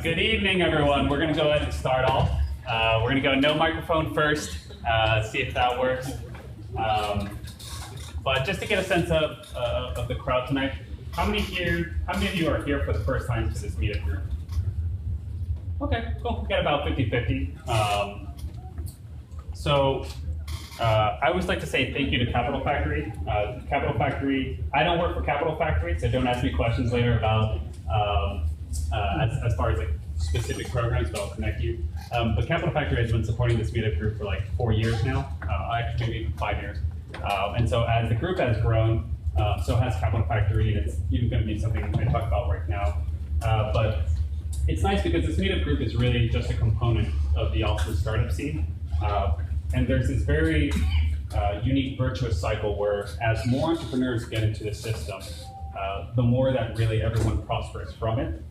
Good evening, everyone. We're going to go ahead and start off. We're going to go no microphone first, see if that works. But just to get a sense of the crowd tonight, how many of you are here for the first time to this meetup group? Okay, cool. We got about 50-50. I always like to say thank you to Capital Factory. Capital Factory, I don't work for Capital Factory, so don't ask me questions later about as far as like specific programs, but I'll connect you. But Capital Factory has been supporting this meetup group for like 4 years now, actually maybe even 5 years. And so as the group has grown, so has Capital Factory, and it's even going to be something I talk about right now. But it's nice because this meetup group is really just a component of the Austin startup scene. And there's this very unique virtuous cycle where as more entrepreneurs get into the system, the more that really everyone prospers from it.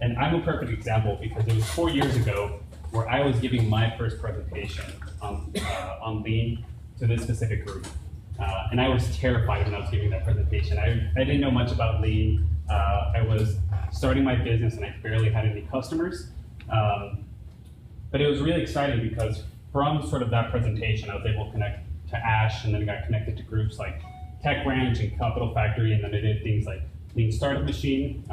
And I'm a perfect example because it was 4 years ago where I was giving my first presentation on Lean to this specific group. And I was terrified when I was giving that presentation. I didn't know much about Lean. I was starting my business and I barely had any customers. But it was really exciting because from sort of that presentation, I was able to connect to Ash, and then I got connected to groups like Tech Ranch and Capital Factory, and then I did things like Lean Startup Machine.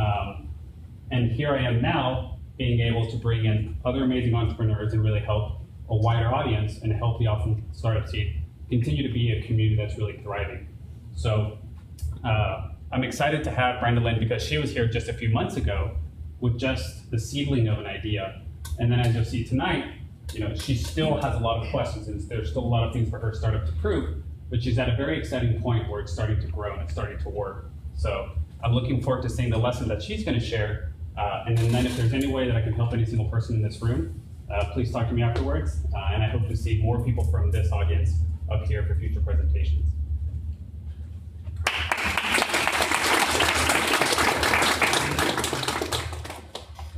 And here I am now, being able to bring in other amazing entrepreneurs and really help a wider audience and help the Austin startup scene continue to be a community that's really thriving. So I'm excited to have Brenda Lynn because she was here just a few months ago with just the seedling of an idea. And then as you'll see tonight, she still has a lot of questions and there's still a lot of things for her startup to prove, but she's at a very exciting point where it's starting to grow and it's starting to work. So I'm looking forward to seeing the lesson that she's going to share. And then if there's any way that I can help any single person in this room, please talk to me afterwards. And I hope to see more people from this audience up here for future presentations.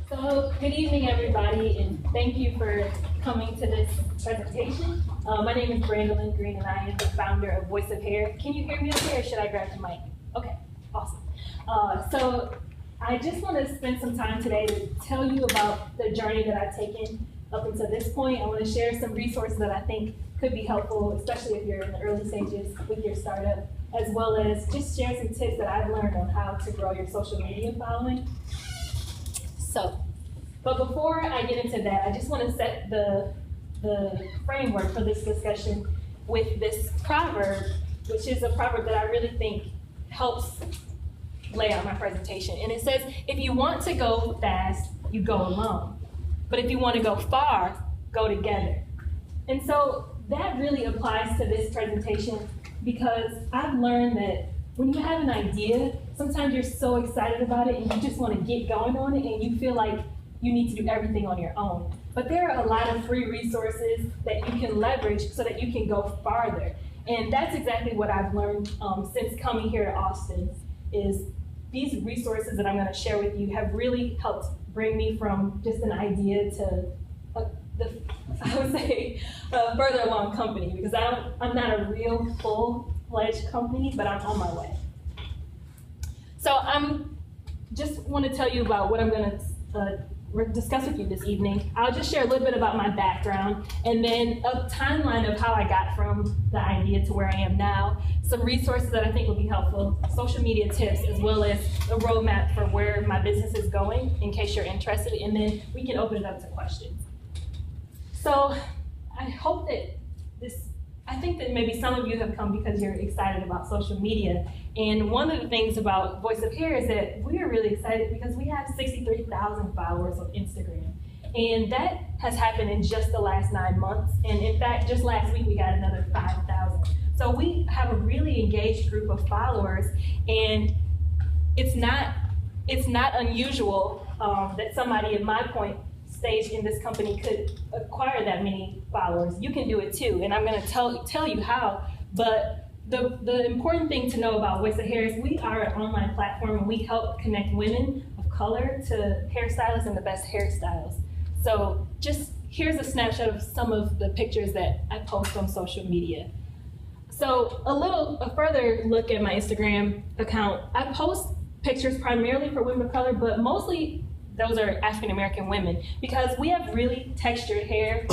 So good evening, everybody, and thank you for coming to this presentation. My name is Brandolyn Green, and I am the founder of Voice of Hair. Can you hear me okay, or should I grab the mic? Okay, awesome. So I just want to spend some time today to tell you about the journey that I've taken up until this point. I want to share some resources that I think could be helpful, especially if you're in the early stages with your startup, as well as just share some tips that I've learned on how to grow your social media following. But before I get into that, I just want to set the framework for this discussion with this proverb, which is a proverb that I really think helps lay out my presentation. And it says, if you want to go fast, you go alone. But if you want to go far, go together. And so that really applies to this presentation because I've learned that when you have an idea, sometimes you're so excited about it and you just want to get going on it and you feel like you need to do everything on your own. But there are a lot of free resources that you can leverage so that you can go farther. And that's exactly what I've learned since coming here to Austin, is these resources that I'm going to share with you have really helped bring me from just an idea to I would say a further along company, because I'm not a real full-fledged company, but I'm on my way. So I'm just want to tell you about what I'm going to discuss with you this evening. I'll just share a little bit about my background and then a timeline of how I got from the idea to where I am now, some resources that I think will be helpful, social media tips, as well as a roadmap for where my business is going in case you're interested, and then we can open it up to questions. So I hope that I think that maybe some of you have come because you're excited about social media. And one of the things about Voice of Hair is that we are really excited because we have 63,000 followers on Instagram. And that has happened in just the last 9 months. And in fact, just last week, we got another 5,000. So we have a really engaged group of followers. And it's not unusual that somebody at my point stage in this company could acquire that many followers. You can do it too, and I'm going to tell you how. But the important thing to know about Voice of Hair is we are an online platform, and we help connect women of color to hairstylists and the best hairstyles. So just here's a snapshot of some of the pictures that I post on social media. So a further look at my Instagram account. I post pictures primarily for women of color, but mostly those are African American women, because we have really textured hair.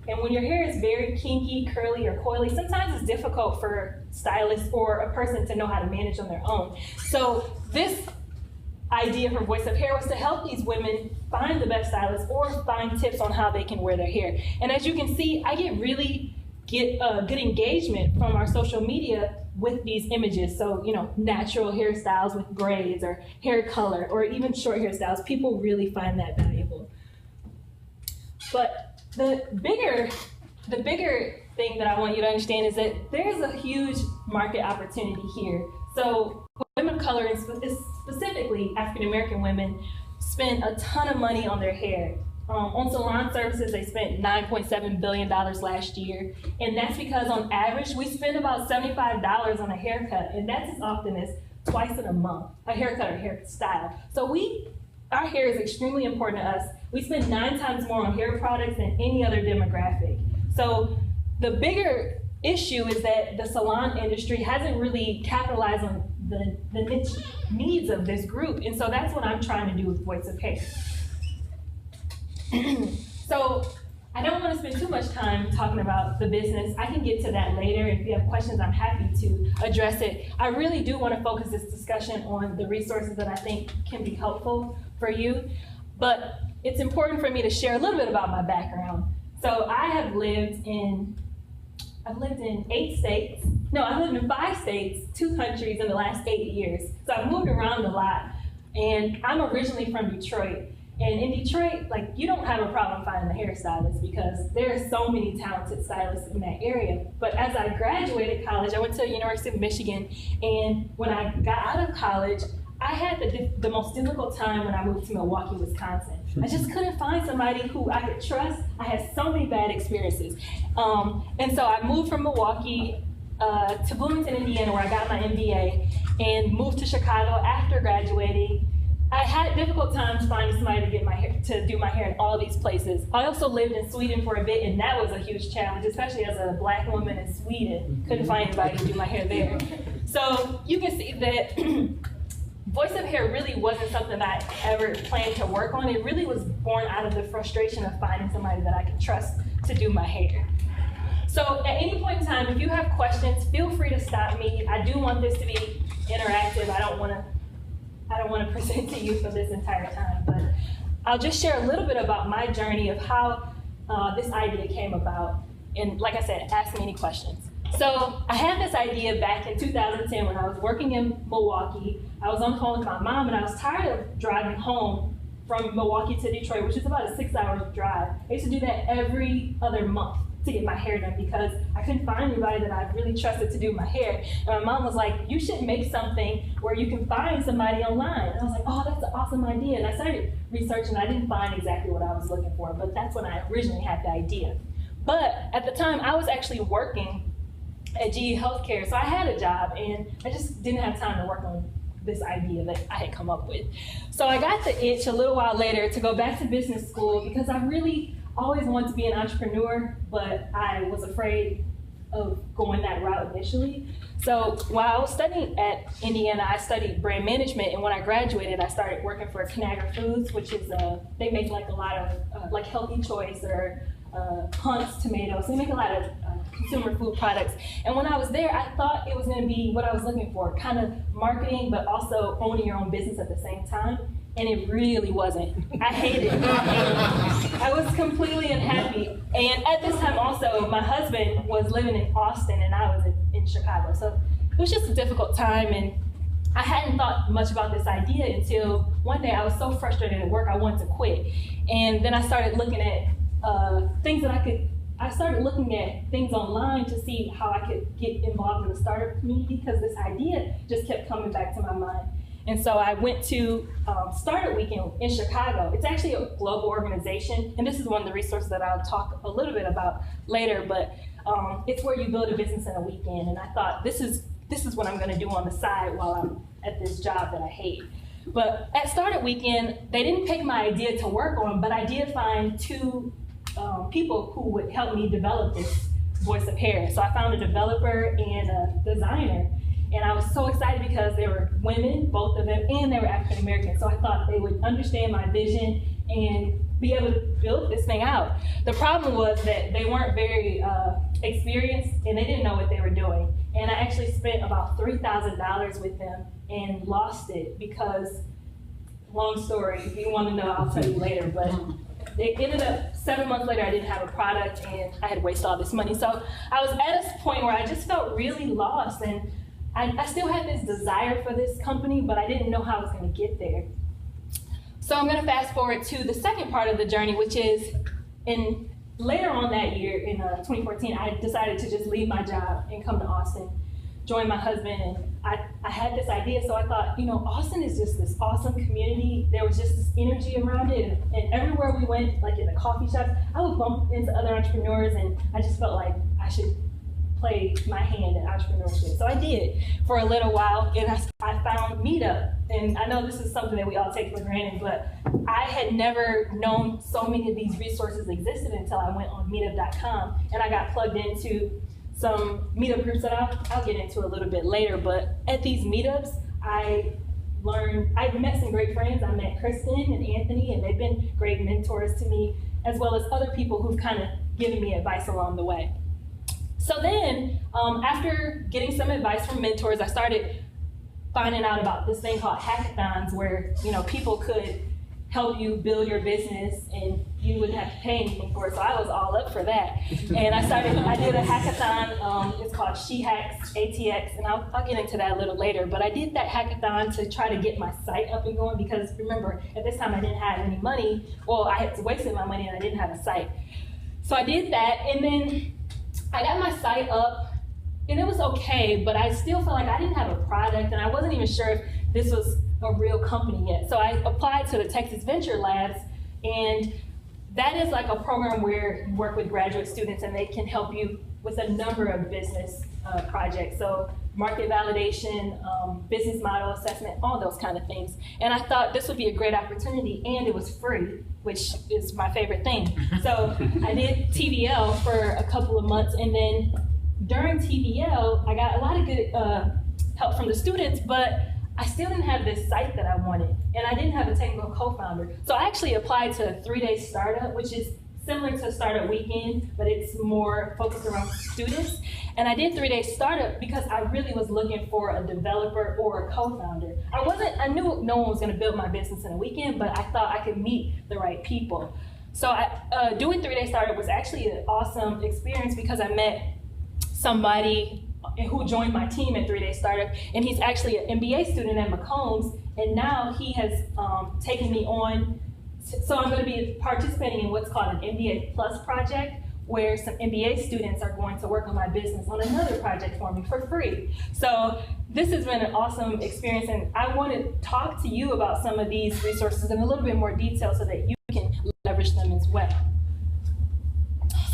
And when your hair is very kinky, curly, or coily, sometimes it's difficult for stylists or a person to know how to manage on their own. So this idea for Voice of Hair was to help these women find the best stylist or find tips on how they can wear their hair. And as you can see, I get good engagement from our social media with these images. So, natural hairstyles with braids or hair color or even short hairstyles. People really find that valuable. But the bigger thing that I want you to understand is that there's a huge market opportunity here. So women of color, and specifically African American women, spend a ton of money on their hair. On salon services, they spent $9.7 billion last year. And that's because on average, we spend about $75 on a haircut. And that's as often as twice in a month, a haircut or hairstyle. So our hair is extremely important to us. We spend 9 times more on hair products than any other demographic. So the bigger issue is that the salon industry hasn't really capitalized on the niche needs of this group. And so that's what I'm trying to do with Voice of Hair. So I don't want to spend too much time talking about the business. I can get to that later. If you have questions, I'm happy to address it. I really do want to focus this discussion on the resources that I think can be helpful for you. But it's important for me to share a little bit about my background. So I have lived in 8 states. No, I've lived in 5 states, 2 countries in the last 8 years. So I've moved around a lot. And I'm originally from Detroit. And in Detroit, you don't have a problem finding a hairstylist because there are so many talented stylists in that area. But as I graduated college, I went to the University of Michigan. And when I got out of college, I had the most difficult time when I moved to Milwaukee, Wisconsin. I just couldn't find somebody who I could trust. I had so many bad experiences. And so I moved from Milwaukee to Bloomington, Indiana, where I got my MBA, and moved to Chicago after graduating. I had difficult times finding somebody to do my hair in all these places. I also lived in Sweden for a bit, and that was a huge challenge, especially as a Black woman in Sweden. Couldn't find anybody to do my hair there. So you can see that Voice of Hair really wasn't something I ever planned to work on. It really was born out of the frustration of finding somebody that I could trust to do my hair. So at any point in time, if you have questions, feel free to stop me. I do want this to be interactive. I don't want to present to you for this entire time, but I'll just share a little bit about my journey of how this idea came about. And like I said, ask me any questions. So I had this idea back in 2010 when I was working in Milwaukee. I was on the phone with my mom, and I was tired of driving home from Milwaukee to Detroit, which is about a 6-hour drive. I used to do that every other month to get my hair done because I couldn't find anybody that I really trusted to do my hair. And my mom was like, you should make something where you can find somebody online. And I was like, oh, that's an awesome idea. And I started researching. I didn't find exactly what I was looking for, but that's when I originally had the idea. But at the time, I was actually working at GE Healthcare, so I had a job, and I just didn't have time to work on this idea that I had come up with. So I got the itch a little while later to go back to business school because I really always wanted to be an entrepreneur, but I was afraid of going that route initially. So while I was studying at Indiana, I studied brand management, and when I graduated, I started working for Conagra Foods, which is they make a lot of Healthy Choice or Hunt's tomatoes. They make a lot of consumer food products. And when I was there, I thought it was going to be what I was looking for, kind of marketing, but also owning your own business at the same time. And it really wasn't. I hated it. I was completely unhappy. And at this time also, my husband was living in Austin and I was in Chicago. So it was just a difficult time, and I hadn't thought much about this idea until one day I was so frustrated at work I wanted to quit. And then I started looking at I started looking at things online to see how I could get involved in the startup community because this idea just kept coming back to my mind. And so I went to Startup Weekend in Chicago. It's actually a global organization, and this is one of the resources that I'll talk a little bit about later, but it's where you build a business in a weekend. And I thought, this is what I'm gonna do on the side while I'm at this job that I hate. But at Startup Weekend, they didn't pick my idea to work on, but I did find 2 people who would help me develop this Voice of Hair. So I found a developer and a designer. And I was so excited because they were women, both of them, and they were African American. So I thought they would understand my vision and be able to build this thing out. The problem was that they weren't very experienced and they didn't know what they were doing. And I actually spent about $3,000 with them and lost it because, long story, if you want to know, I'll tell you later, but it ended up 7 months later I didn't have a product and I had wasted all this money. So I was at a point where I just felt really lost, and I still had this desire for this company, but I didn't know how I was going to get there. So I'm going to fast forward to the second part of the journey, which is later on that year in 2014, I decided to just leave my job and come to Austin, join my husband, and I had this idea. So I thought, Austin is just this awesome community. There was just this energy around it, and everywhere we went, like in the coffee shops, I would bump into other entrepreneurs, and I just felt like I should play my hand in entrepreneurship. So I did for a little while, and I found Meetup. And I know this is something that we all take for granted, but I had never known so many of these resources existed until I went on meetup.com, and I got plugged into some meetup groups that I'll get into a little bit later. But at these meetups, I met some great friends. I met Kristen and Anthony, and they've been great mentors to me, as well as other people who've kind of given me advice along the way. So then, after getting some advice from mentors, I started finding out about this thing called Hackathons, where people could help you build your business and you wouldn't have to pay anything for it. So I was all up for that. And I did a hackathon, it's called She Hacks ATX, and I'll get into that a little later. But I did that hackathon to try to get my site up and going, because remember, at this time I didn't have any money. Well, I had wasted my money and I didn't have a site. So I did that, and then I got my site up, and it was okay, but I still felt like I didn't have a product, and I wasn't even sure if this was a real company yet. So I applied to the Texas Venture Labs, and that is like a program where you work with graduate students, and they can help you with a number of business projects. So market validation, business model assessment, all those kind of things. And I thought this would be a great opportunity, and it was free, which is my favorite thing. So I did TVL for a couple of months, and then during TVL, I got a lot of good help from the students, but I still didn't have this site that I wanted, and I didn't have a technical co-founder. So I actually applied to a 3-day startup, which is similar to Startup Weekend, but it's more focused around students. And I did 3-day startup because I really was looking for a developer or a co-founder. I knew no one was gonna build my business in a weekend, but I thought I could meet the right people. So doing 3-day startup was actually an awesome experience because I met somebody who joined my team at 3-day startup, and he's actually an MBA student at Macombs, and now he has taken me on. So I'm going to be participating in what's called an MBA Plus project, where some MBA students are going to work on my business on another project for me for free. So this has been an awesome experience, and I want to talk to you about some of these resources in a little bit more detail so that you can leverage them as well.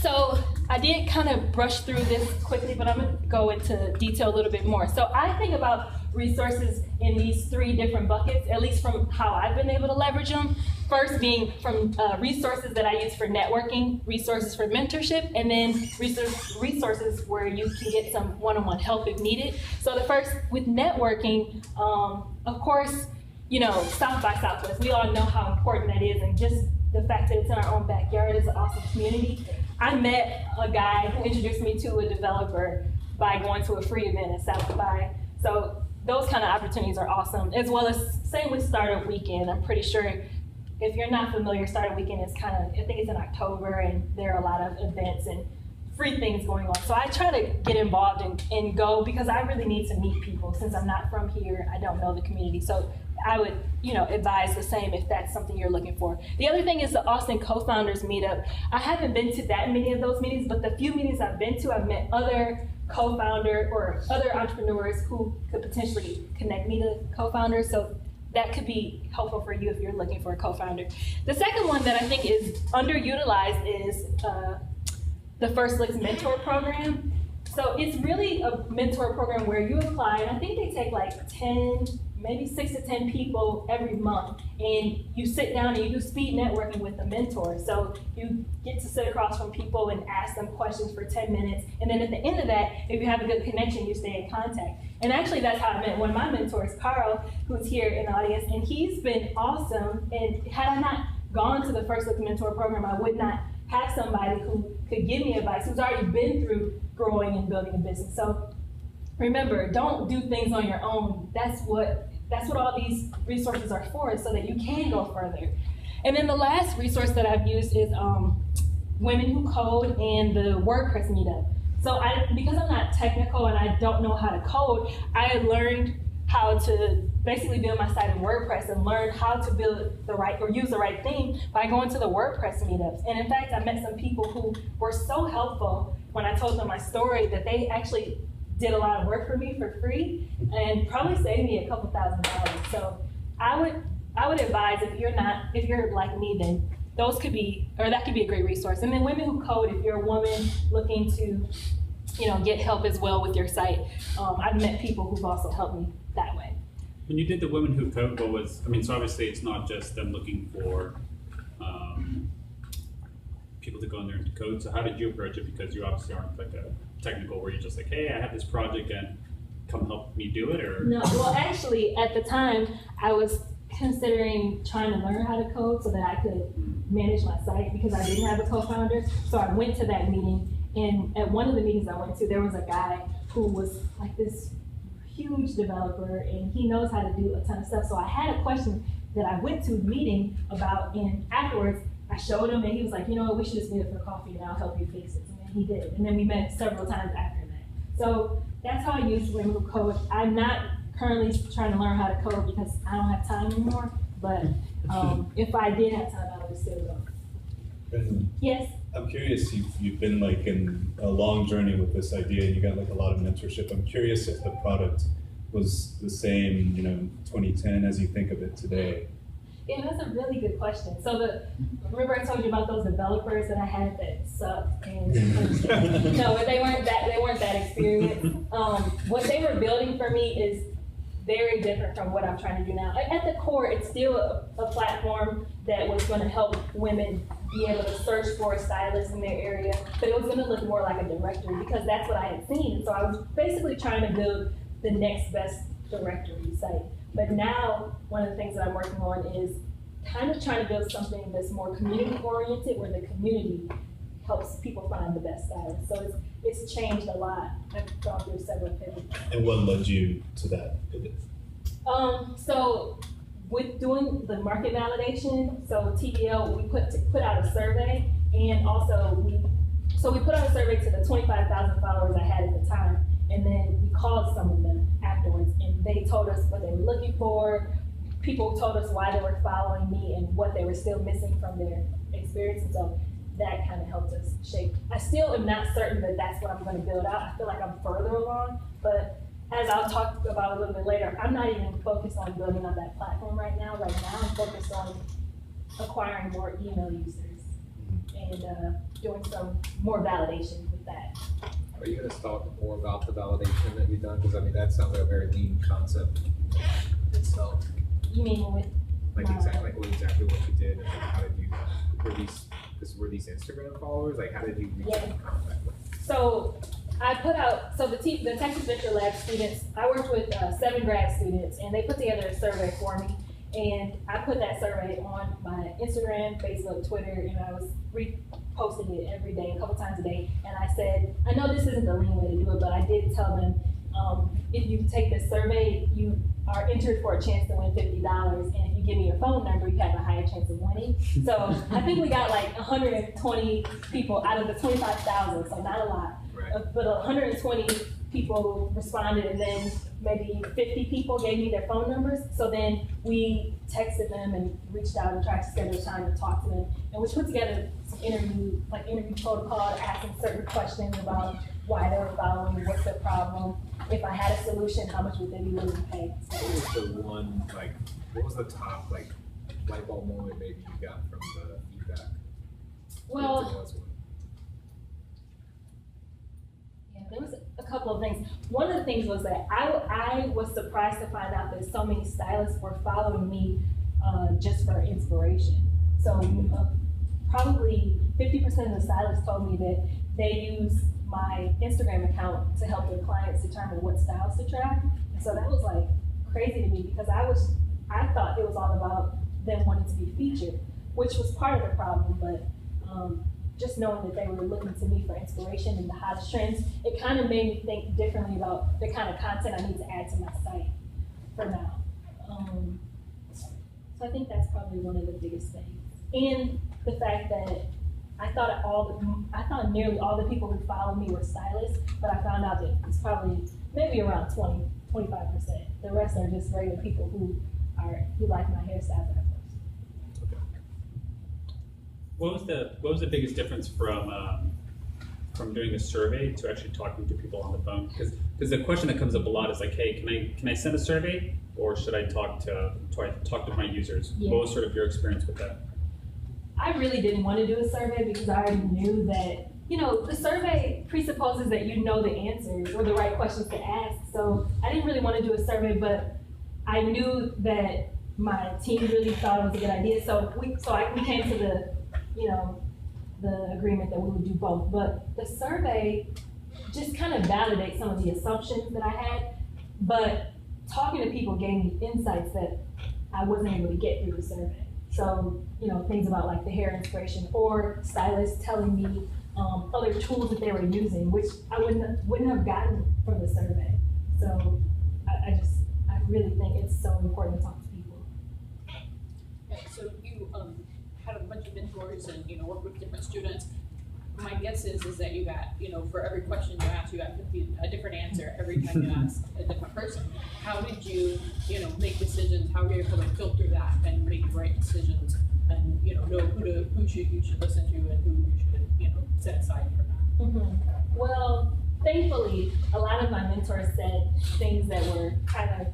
So I did kind of brush through this quickly, but I'm going to go into detail a little bit more. So I think about resources in these 3 different buckets, at least from how I've been able to leverage them. First being from resources that I use for networking, resources for mentorship, and then resources where you can get some one-on-one help if needed. So the first, with networking, of course, South by Southwest, we all know how important that is, and just the fact that it's in our own backyard is an awesome community. I met a guy who introduced me to a developer by going to a free event at South by. So those kind of opportunities are awesome, as well as same with Startup Weekend. I'm pretty sure if you're not familiar, Startup Weekend is I think it's in October, and there are a lot of events and free things going on. So I try to get involved and go because I really need to meet people. Since I'm not from here, I don't know the community. So I would, advise the same if that's something you're looking for. The other thing is the Austin Co-Founders Meetup. I haven't been to that many of those meetings, but the few meetings I've been to, I've met other co-founder or other entrepreneurs who could potentially connect me to co-founders. So that could be helpful for you if you're looking for a co-founder. The second one that I think is underutilized is the First Licks Mentor Program. So it's really a mentor program where you apply, and I think they take like 10 maybe 6 to 10 people every month, and you sit down and you do speed networking with a mentor. So you get to sit across from people and ask them questions for 10 minutes, and then at the end of that, if you have a good connection, you stay in contact. And actually that's how I met one of my mentors, Carl, who's here in the audience, and he's been awesome. And had I not gone to the First Look Mentor program, I would not have somebody who could give me advice, who's already been through growing and building a business. So remember, don't do things on your own. That's what all these resources are for, so that you can go further. And then the last resource that I've used is Women Who Code and the WordPress meetup. So because I'm not technical and I don't know how to code, I learned how to basically build my site in WordPress and learn how to build use the right theme by going to the WordPress meetups. And in fact, I met some people who were so helpful when I told them my story that they actually did a lot of work for me for free and probably saved me a couple $1,000s. So I would advise, if you're like me, then that could be a great resource. And then Women Who Code, if you're a woman looking to, get help as well with your site. I've met people who've also helped me that way. When you did the Women Who Code, so obviously it's not just them looking for people to go in there and code. So how did you approach it? Because you obviously aren't like a technical, where you're just like, hey, I have this project and come help me do it, or? No, well actually at the time I was considering trying to learn how to code so that I could manage my site, because I didn't have a co-founder. So I went to that meeting, and at one of the meetings I went to, there was a guy who was like this huge developer, and he knows how to do a ton of stuff. So I had a question that I went to the meeting about, and afterwards I showed him, and he was like, you know what, we should just meet up for coffee and I'll help you fix it. And then he did, and then we met several times after that. So that's how I use Women Who Code. I'm not currently trying to learn how to code because I don't have time anymore, but if I did have time, I would still go. And yes? I'm curious, you've been like in a long journey with this idea, and you got like a lot of mentorship. I'm curious if the product was the same, 2010 as you think of it today. Yeah, that's a really good question. So remember I told you about those developers that I had that sucked, and no, they weren't that experienced. What they were building for me is very different from what I'm trying to do now. At the core, it's still a platform that was going to help women be able to search for a stylist in their area, but it was going to look more like a directory because that's what I had seen. So I was basically trying to build the next best directory site. But now, one of the things that I'm working on is kind of trying to build something that's more community-oriented, where the community helps people find the best stylists. So it's changed a lot. I've gone through several pivots. And what led you to that pivot? So with doing the market validation, so TBL, we put out a survey, and also we put out a survey to the 25,000 followers I had at the time, and then we called some of them afterwards, and they told us what they were looking for. People told us why they were following me and what they were still missing from their experience, and so that kind of helped us shape. I still am not certain that that's what I'm going to build out. I feel like I'm further along, but as I'll talk about a little bit later, I'm not even focused on building on that platform right now. Right now, I'm focused on acquiring more email users and doing some more validation with that. Are you going to talk more about the validation that you've done? Because that sounds like a very lean concept itself. You mean with exactly what you did, and how did you? Were these Instagram followers? Like, how did you reach out and contact them? So I put out, the Texas Venture Lab students, I worked with 7 grad students, and they put together a survey for me, and I put that survey on my Instagram, Facebook, Twitter, and I was reposting it every day, a couple times a day, and I said, I know this isn't the lean way to do it, but I did tell them, if you take this survey, you are entered for a chance to win $50, and if you give me your phone number, you have a higher chance of winning. So I think we got like 120 people out of the 25,000, so not a lot. Right. But 120 people responded, and then maybe 50 people gave me their phone numbers. So then we texted them and reached out and tried to schedule time to talk to them. And we put together some interview protocol, asking certain questions about why they were following me, what's their problem. If I had a solution, how much would they be willing to pay? What was the top light bulb moment maybe you got from the feedback? Well, there was a couple couple of things. One of the things was that I was surprised to find out that so many stylists were following me just for inspiration. So probably 50% of the stylists told me that they use my Instagram account to help their clients determine what styles to try. And so that was like crazy to me because I thought it was all about them wanting to be featured, which was part of the problem, but just knowing that they were looking to me for inspiration and the hottest trends, it kind of made me think differently about the kind of content I need to add to my site for now. So I think that's probably one of the biggest things. And the fact that I thought nearly all the people who follow me were stylists, but I found out that it's probably maybe around 20, 25%. The rest are just regular people who like my hairstyle that I post. Okay. What was the biggest difference from doing a survey to actually talking to people on the phone? Because the question that comes up a lot is like, hey, can I send a survey, or should I talk to my users? Yeah. What was sort of your experience with that? I really didn't want to do a survey because I already knew that, the survey presupposes that you know the answers or the right questions to ask. So I didn't really want to do a survey, but I knew that my team really thought it was a good idea. So we came to the agreement that we would do both. But the survey just kind of validates some of the assumptions that I had. But talking to people gave me insights that I wasn't able to get through the survey. So, things about like the hair inspiration or stylists telling me other tools that they were using, which I wouldn't have gotten from the survey. So I really think it's so important to talk to people. Yeah, so you had a bunch of mentors and work with different students. My guess is that you got for every question you asked, you got a different answer every time you asked a different person. How did you make decisions? How were you able to filter that and make the right decisions and know who you should listen to and who you should set aside for that? Mm-hmm. Well, thankfully, a lot of my mentors said things that were kind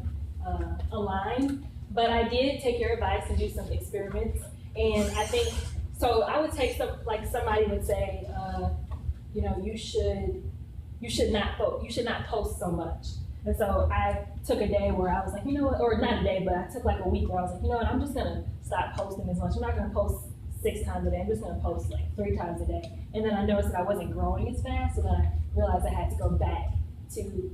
of aligned, but I did take your advice and do some experiments. And I think, so I would take somebody would say, you should not post so much. And so I took a day where I was like, or not a day, but I took like a week where I was like, I'm just gonna stop posting as much. I'm not gonna post 6 times a day. I'm just gonna post like 3 times a day. And then I noticed that I wasn't growing as fast, so then I realized I had to go back to,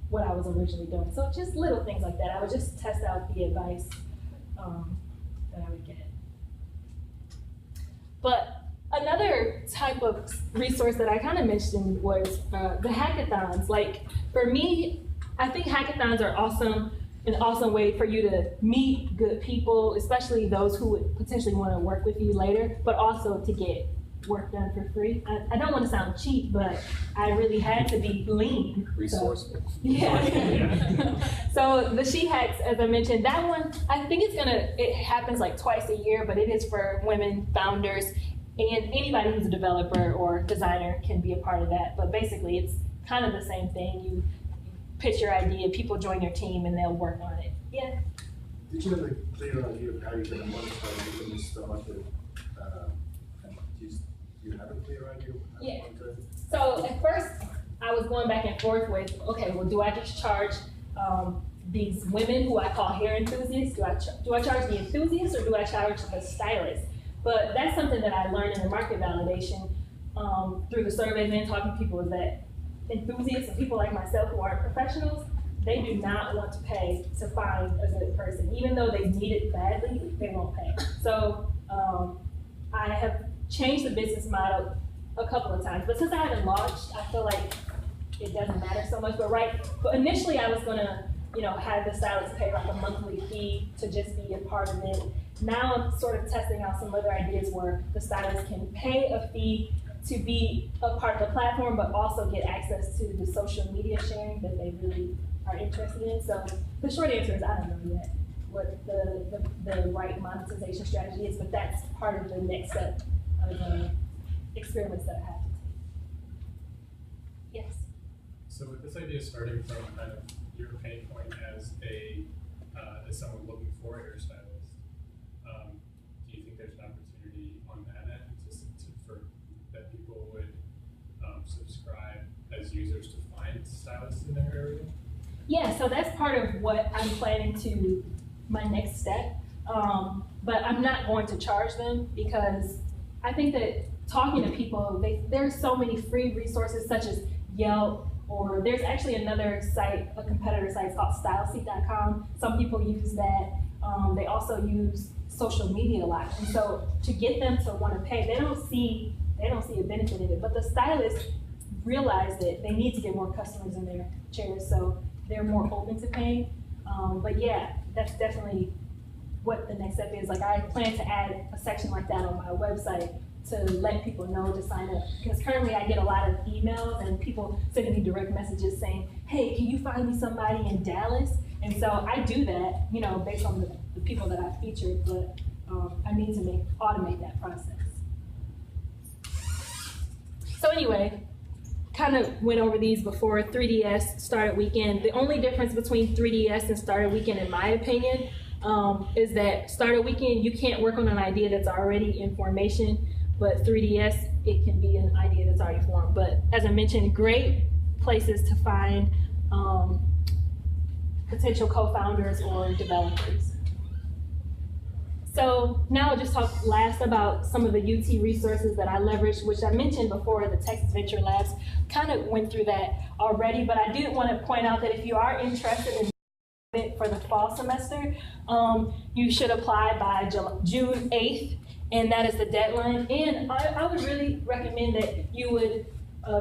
what I was originally doing. So just little things like that. I would just test out the advice that I would get. But another type of resource that I kind of mentioned was the hackathons. Like for me, I think hackathons are an awesome way for you to meet good people, especially those who would potentially want to work with you later, but also to get work done for free. I don't want to sound cheap, but I really had to be lean. Resourceful. So, yeah. So the She Hacks, as I mentioned, that one, I think it happens like twice a year, but it is for women founders, and anybody who's a developer or designer can be a part of that. But basically, it's kind of the same thing. You pitch your idea, people join your team, and they'll work on it. Yeah. Did you have a clear idea of how you're going to monetize it when you started? Do you have a clear idea of how Yeah. you want to? So at first, I was going back and forth with, okay, well, do I just charge these women who I call hair enthusiasts? Do I charge the enthusiasts or do I charge the stylists? But that's something that I learned in the market validation through the surveys and talking to people, is that enthusiasts and people like myself who aren't professionals, they do not want to pay to find a good person. Even though they need it badly, they won't pay. So I have changed the business model a couple of times, but since I haven't launched, I feel like it doesn't matter so much. But initially I was gonna, have the stylist pay like a monthly fee to just be a part of it. Now I'm sort of testing out some other ideas where the stylist can pay a fee to be a part of the platform, but also get access to the social media sharing that they really are interested in. So the short answer is I don't know yet what the right monetization strategy is, but that's part of the next step of experiments that I have to take. Yes? So with this idea starting from kind of your pain point as someone looking for a hairstylist, do you think there's an opportunity on that end for that people would subscribe as users to find stylists in their area? Yeah, so that's part of what I'm planning to, my next step. But I'm not going to charge them because I think that talking to people, there's so many free resources such as Yelp, or there's actually another site, a competitor site called styleseat.com. Some people use that. They also use social media a lot. And so to get them to want to pay, they don't see a benefit in it. But the stylists realize that they need to get more customers in their chairs, so they're more open to paying. But yeah, that's definitely what the next step is. Like, I plan to add a section like that on my website to let people know to sign up. Because currently I get a lot of emails and people sending me direct messages saying, hey, can you find me somebody in Dallas? And so I do that, you know, based on the people that I featured, but I need to automate that process. So anyway, kind of went over these before. 3DS, Startup Weekend. The only difference between 3DS and Startup Weekend, in my opinion, is that Startup Weekend, you can't work on an idea that's already in formation, but 3DS, it can be an idea that's already formed. But as I mentioned, great places to find potential co-founders or developers. So now I'll just talk last about some of the UT resources that I leveraged, which I mentioned before, the Texas Venture Labs. Kind of went through that already, but I did want to point out that if you are interested in it for the fall semester, you should apply by June 8th, and that is the deadline. And I would really recommend that you would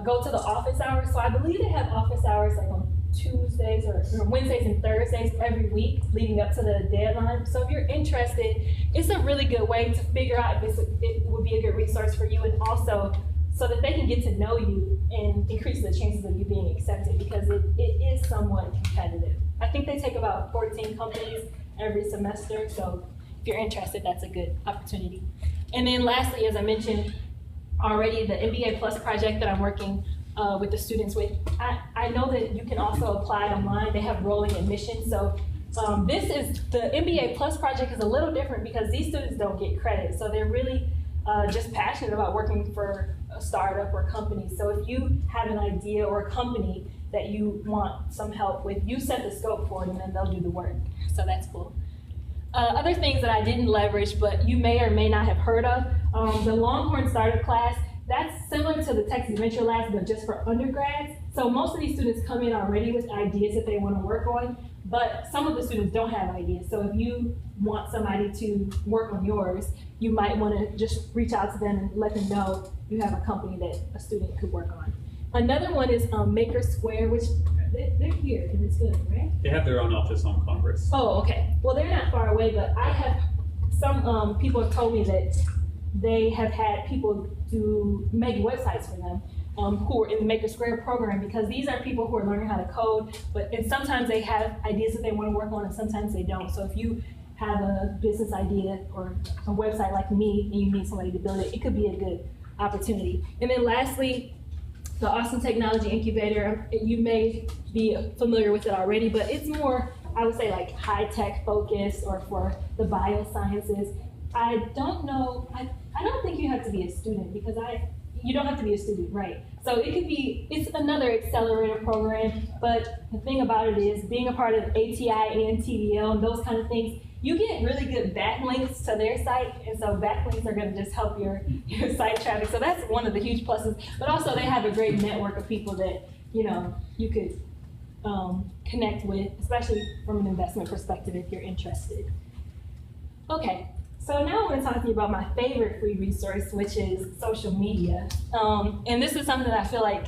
go to the office hours. So I believe they have office hours like on Tuesdays or Wednesdays and Thursdays every week leading up to the deadline. So if you're interested, it's a really good way to figure out if it would be a good resource for you, and also so that they can get to know you and increase the chances of you being accepted, because it is somewhat competitive. I think they take about 14 companies every semester, so if you're interested, that's a good opportunity. And then lastly, as I mentioned already, the MBA Plus project that I'm working with the students with, I know that you can also apply online. They have rolling admissions. So the MBA Plus project is a little different because these students don't get credit. So they're really just passionate about working for a startup or company. So if you have an idea or a company that you want some help with, you set the scope for it and then they'll do the work. So that's cool. Other things that I didn't leverage, but you may or may not have heard of, the Longhorn Startup class. That's similar to the Texas Venture Labs, but just for undergrads. So most of these students come in already with ideas that they want to work on, but some of the students don't have ideas. So if you want somebody to work on yours, you might want to just reach out to them and let them know you have a company that a student could work on. Another one is Maker Square, which they're here and it's good, right? They have their own office on Congress. Oh, okay. Well, they're not far away, but I have some people have told me that they have had people to make websites for them who are in the Maker Square program, because these are people who are learning how to code, and sometimes they have ideas that they want to work on and sometimes they don't. So if you have a business idea or a website like me and you need somebody to build it, it could be a good opportunity. And then lastly, the Austin Technology Incubator, you may be familiar with it already, but it's more, I would say, like high-tech focused or for the biosciences. I don't know, I don't think you have to be a student, because you don't have to be a student, right? So it could be, it's another accelerator program, but the thing about it is being a part of ATI and TDL and those kind of things, you get really good backlinks to their site, and so backlinks are going to just help your site traffic. So that's one of the huge pluses. But also they have a great network of people that you could connect with, especially from an investment perspective if you're interested. Okay, so now I'm going to talk to you about my favorite free resource, which is social media. And this is something that I feel like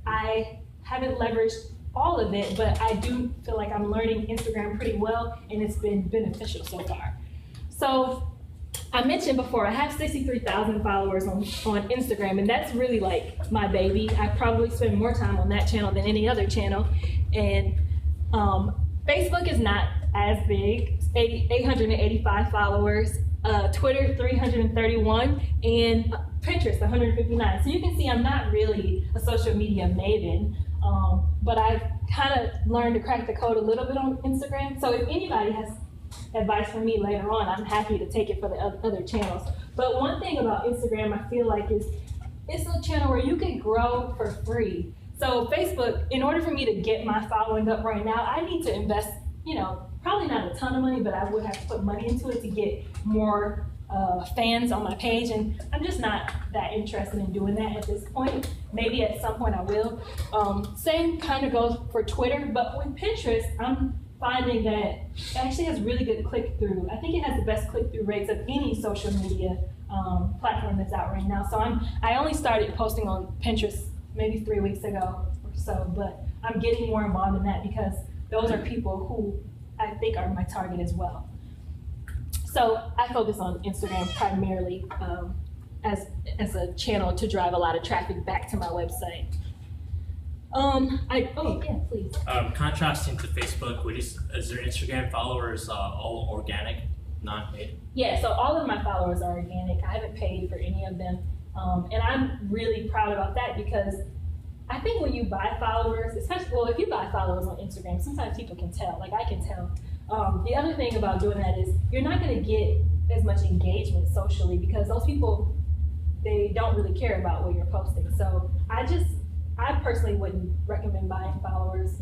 I haven't leveraged all of it, but I do feel like I'm learning Instagram pretty well, and it's been beneficial so far. So I mentioned before, I have 63,000 followers on Instagram, and that's really like my baby. I probably spend more time on that channel than any other channel. And Facebook is not as big, 885 followers, Twitter 331, and Pinterest 159. So you can see I'm not really a social media maven. But I've kind of learned to crack the code a little bit on Instagram. So if anybody has advice for me later on, I'm happy to take it for the other channels. But one thing about Instagram I feel like is it's a channel where you can grow for free. So Facebook, in order for me to get my following up right now, I need to invest, probably not a ton of money, but I would have to put money into it to get more fans on my page, and I'm just not that interested in doing that at this point. Maybe at some point I will. Same kind of goes for Twitter, but with Pinterest, I'm finding that it actually has really good click-through. I think it has the best click-through rates of any social media platform that's out right now. So I only started posting on Pinterest maybe 3 weeks ago or so, but I'm getting more involved in that because those are people who I think are my target as well. So I focus on Instagram primarily as a channel to drive a lot of traffic back to my website. Yeah, please. Contrasting to Facebook, is your Instagram followers all organic, not paid? Yeah, so all of my followers are organic. I haven't paid for any of them. And I'm really proud about that because I think when you buy followers, especially, if you buy followers on Instagram, sometimes people can tell, like I can tell. The other thing about doing that is you're not gonna get as much engagement socially because those people, they don't really care about what you're posting. So I personally wouldn't recommend buying followers.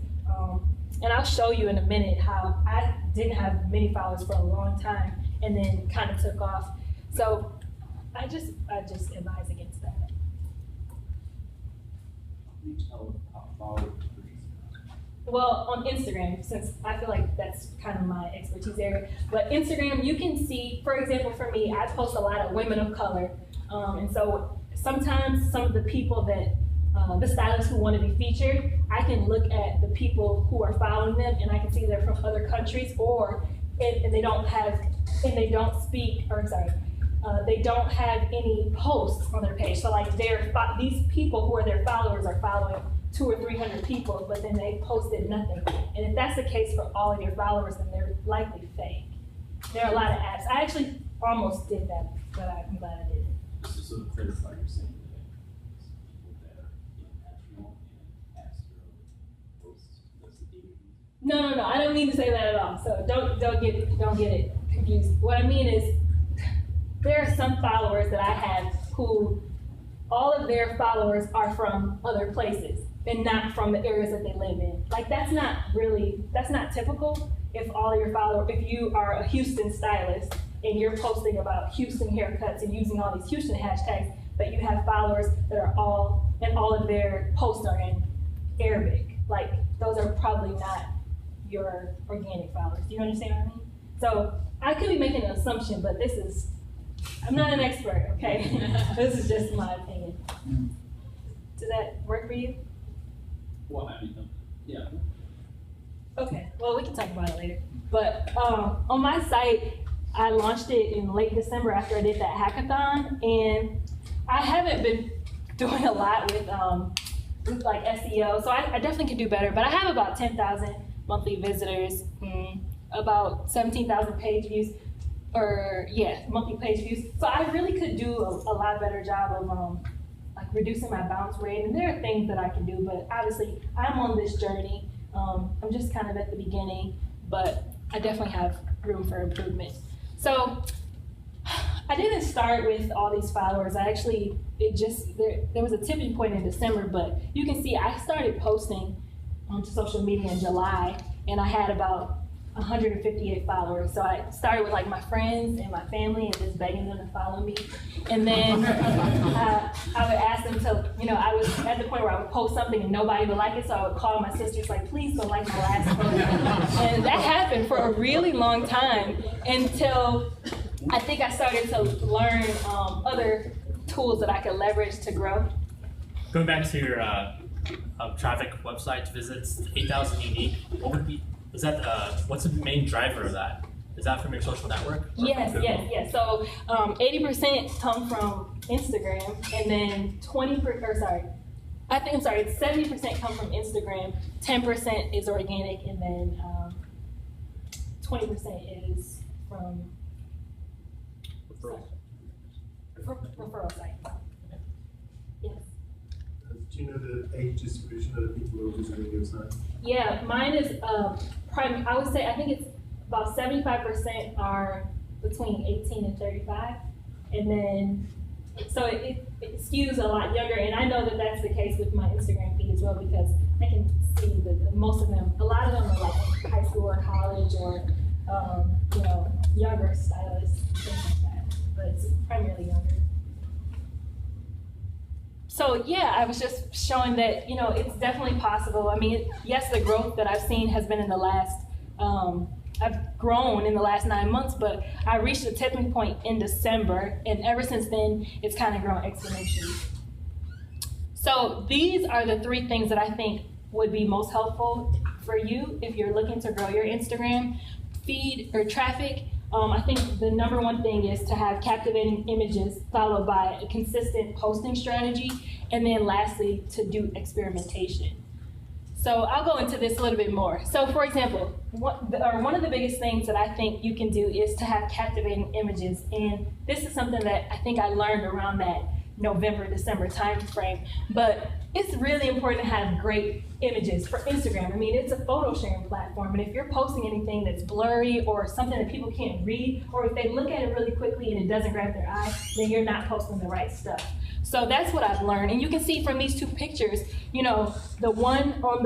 And I'll show you in a minute how I didn't have many followers for a long time and then kind of took off. So I just advise against that. Well, on Instagram, since I feel like that's kind of my expertise area, but Instagram, you can see, for example, for me, I post a lot of women of color. And so sometimes some of the people that, the stylists who want to be featured, I can look at the people who are following them and I can see they're from other countries and they don't have any posts on their page. So like these people who are their followers are following 200 or 300 people, but then they posted nothing. And if that's the case for all of your followers, then they're likely fake. There are a lot of apps. I actually almost did that, but I'm glad I didn't. Just to sort of clarify, you're saying that people that are international and ask for posts, that's the data. No, I don't mean to say that at all. So don't get it confused. What I mean is there are some followers that I have who all of their followers are from other places and not from the areas that they live in. Like that's not typical if all your followers, if you are a Houston stylist and you're posting about Houston haircuts and using all these Houston hashtags, but you have followers that are all of their posts are in Arabic. Like those are probably not your organic followers. Do you understand what I mean? So I could be making an assumption, but I'm not an expert, okay? This is just my opinion. Does that work for you? Well, I mean, yeah. Okay, well, we can talk about it later. But on my site, I launched it in late December after I did that hackathon, and I haven't been doing a lot with like SEO, so I definitely could do better, but I have about 10,000 monthly visitors, about 17,000 page views, monthly page views. So I really could do a lot better job of like reducing my bounce rate, and there are things that I can do, but obviously I'm on this journey. I'm just kind of at the beginning, but I definitely have room for improvement. So I didn't start with all these followers. There was a tipping point in December, but you can see I started posting onto social media in July, and I had about 158 followers. So I started with like my friends and my family and just begging them to follow me. And then I would ask them to, I was at the point where I would post something and nobody would like it, so I would call my sisters like, please don't like my last post. And that happened for a really long time until I think I started to learn other tools that I could leverage to grow. Going back to your traffic website visits, 8,000 unique, what's the main driver of that? Is that from your social network? Yes. So 80% come from Instagram, and then 70% come from Instagram, 10% is organic, and then 20% is from referral site. Yes. Do you know the age distribution of the people who are visiting your site? Yeah, mine is I would say I think it's about 75% are between 18 and 35, and then so it skews a lot younger. And I know that that's the case with my Instagram feed. feed as well, because I can see that most of them, a lot of them are like in high school or college or, you know, younger stylists, things like that, but it's primarily younger. So yeah, I was just showing that, you know, it's definitely possible. I mean, yes, the growth that I've seen has been in the last, I've grown in the last 9 months, but I reached a tipping point in December, and ever since then, it's kind of grown exponentially. So these are the 3 things that I think would be most helpful for you if you're looking to grow your Instagram feed or traffic. I think the #1 thing is to have captivating images followed by a consistent posting strategy, and then lastly, to do experimentation. So I'll go into this a little bit more. So for example, one of the biggest things that I think you can do is to have captivating images. And this is something that I think I learned around that November, December time frame. But it's really important to have great images for Instagram. I mean, it's a photo sharing platform. And if you're posting anything that's blurry or something that people can't read, or if they look at it really quickly and it doesn't grab their eye, then you're not posting the right stuff. So that's what I've learned. And you can see from these 2 pictures, you know, the one on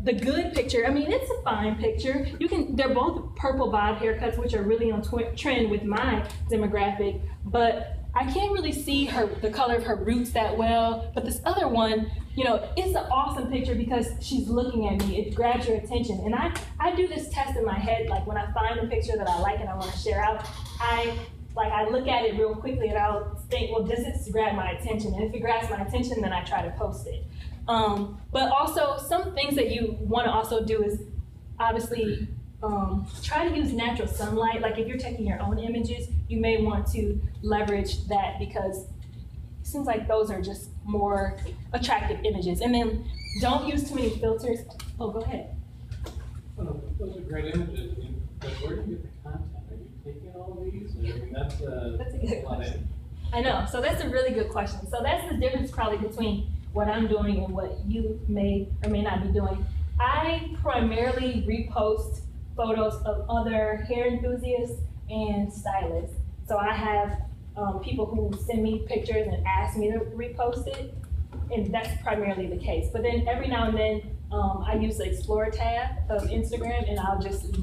the good picture, I mean, it's a fine picture. They're both purple bob haircuts, which are really on trend with my demographic, but I can't really see the color of her roots that well. But this other one, you know, it's an awesome picture because she's looking at me. It grabs your attention. And I do this test in my head, like when I find a picture that I like and I want to share out, I look at it real quickly and I'll think, well, does this grab my attention? And if it grabs my attention, then I try to post it. But also, some things that you want to also do is obviously try to use natural sunlight. Like if you're taking your own images, you may want to leverage that because it seems like those are just more attractive images. And then don't use too many filters. Oh, go ahead. Those are great images, but where do you get the content? Are you taking all of these? I mean, that's a good lot question. I know, so that's a really good question. So that's the difference probably between what I'm doing and what you may or may not be doing. I primarily repost photos of other hair enthusiasts and stylists. So I have people who send me pictures and ask me to repost it, and that's primarily the case. But then every now and then, I use the Explore tab of Instagram, and I'll just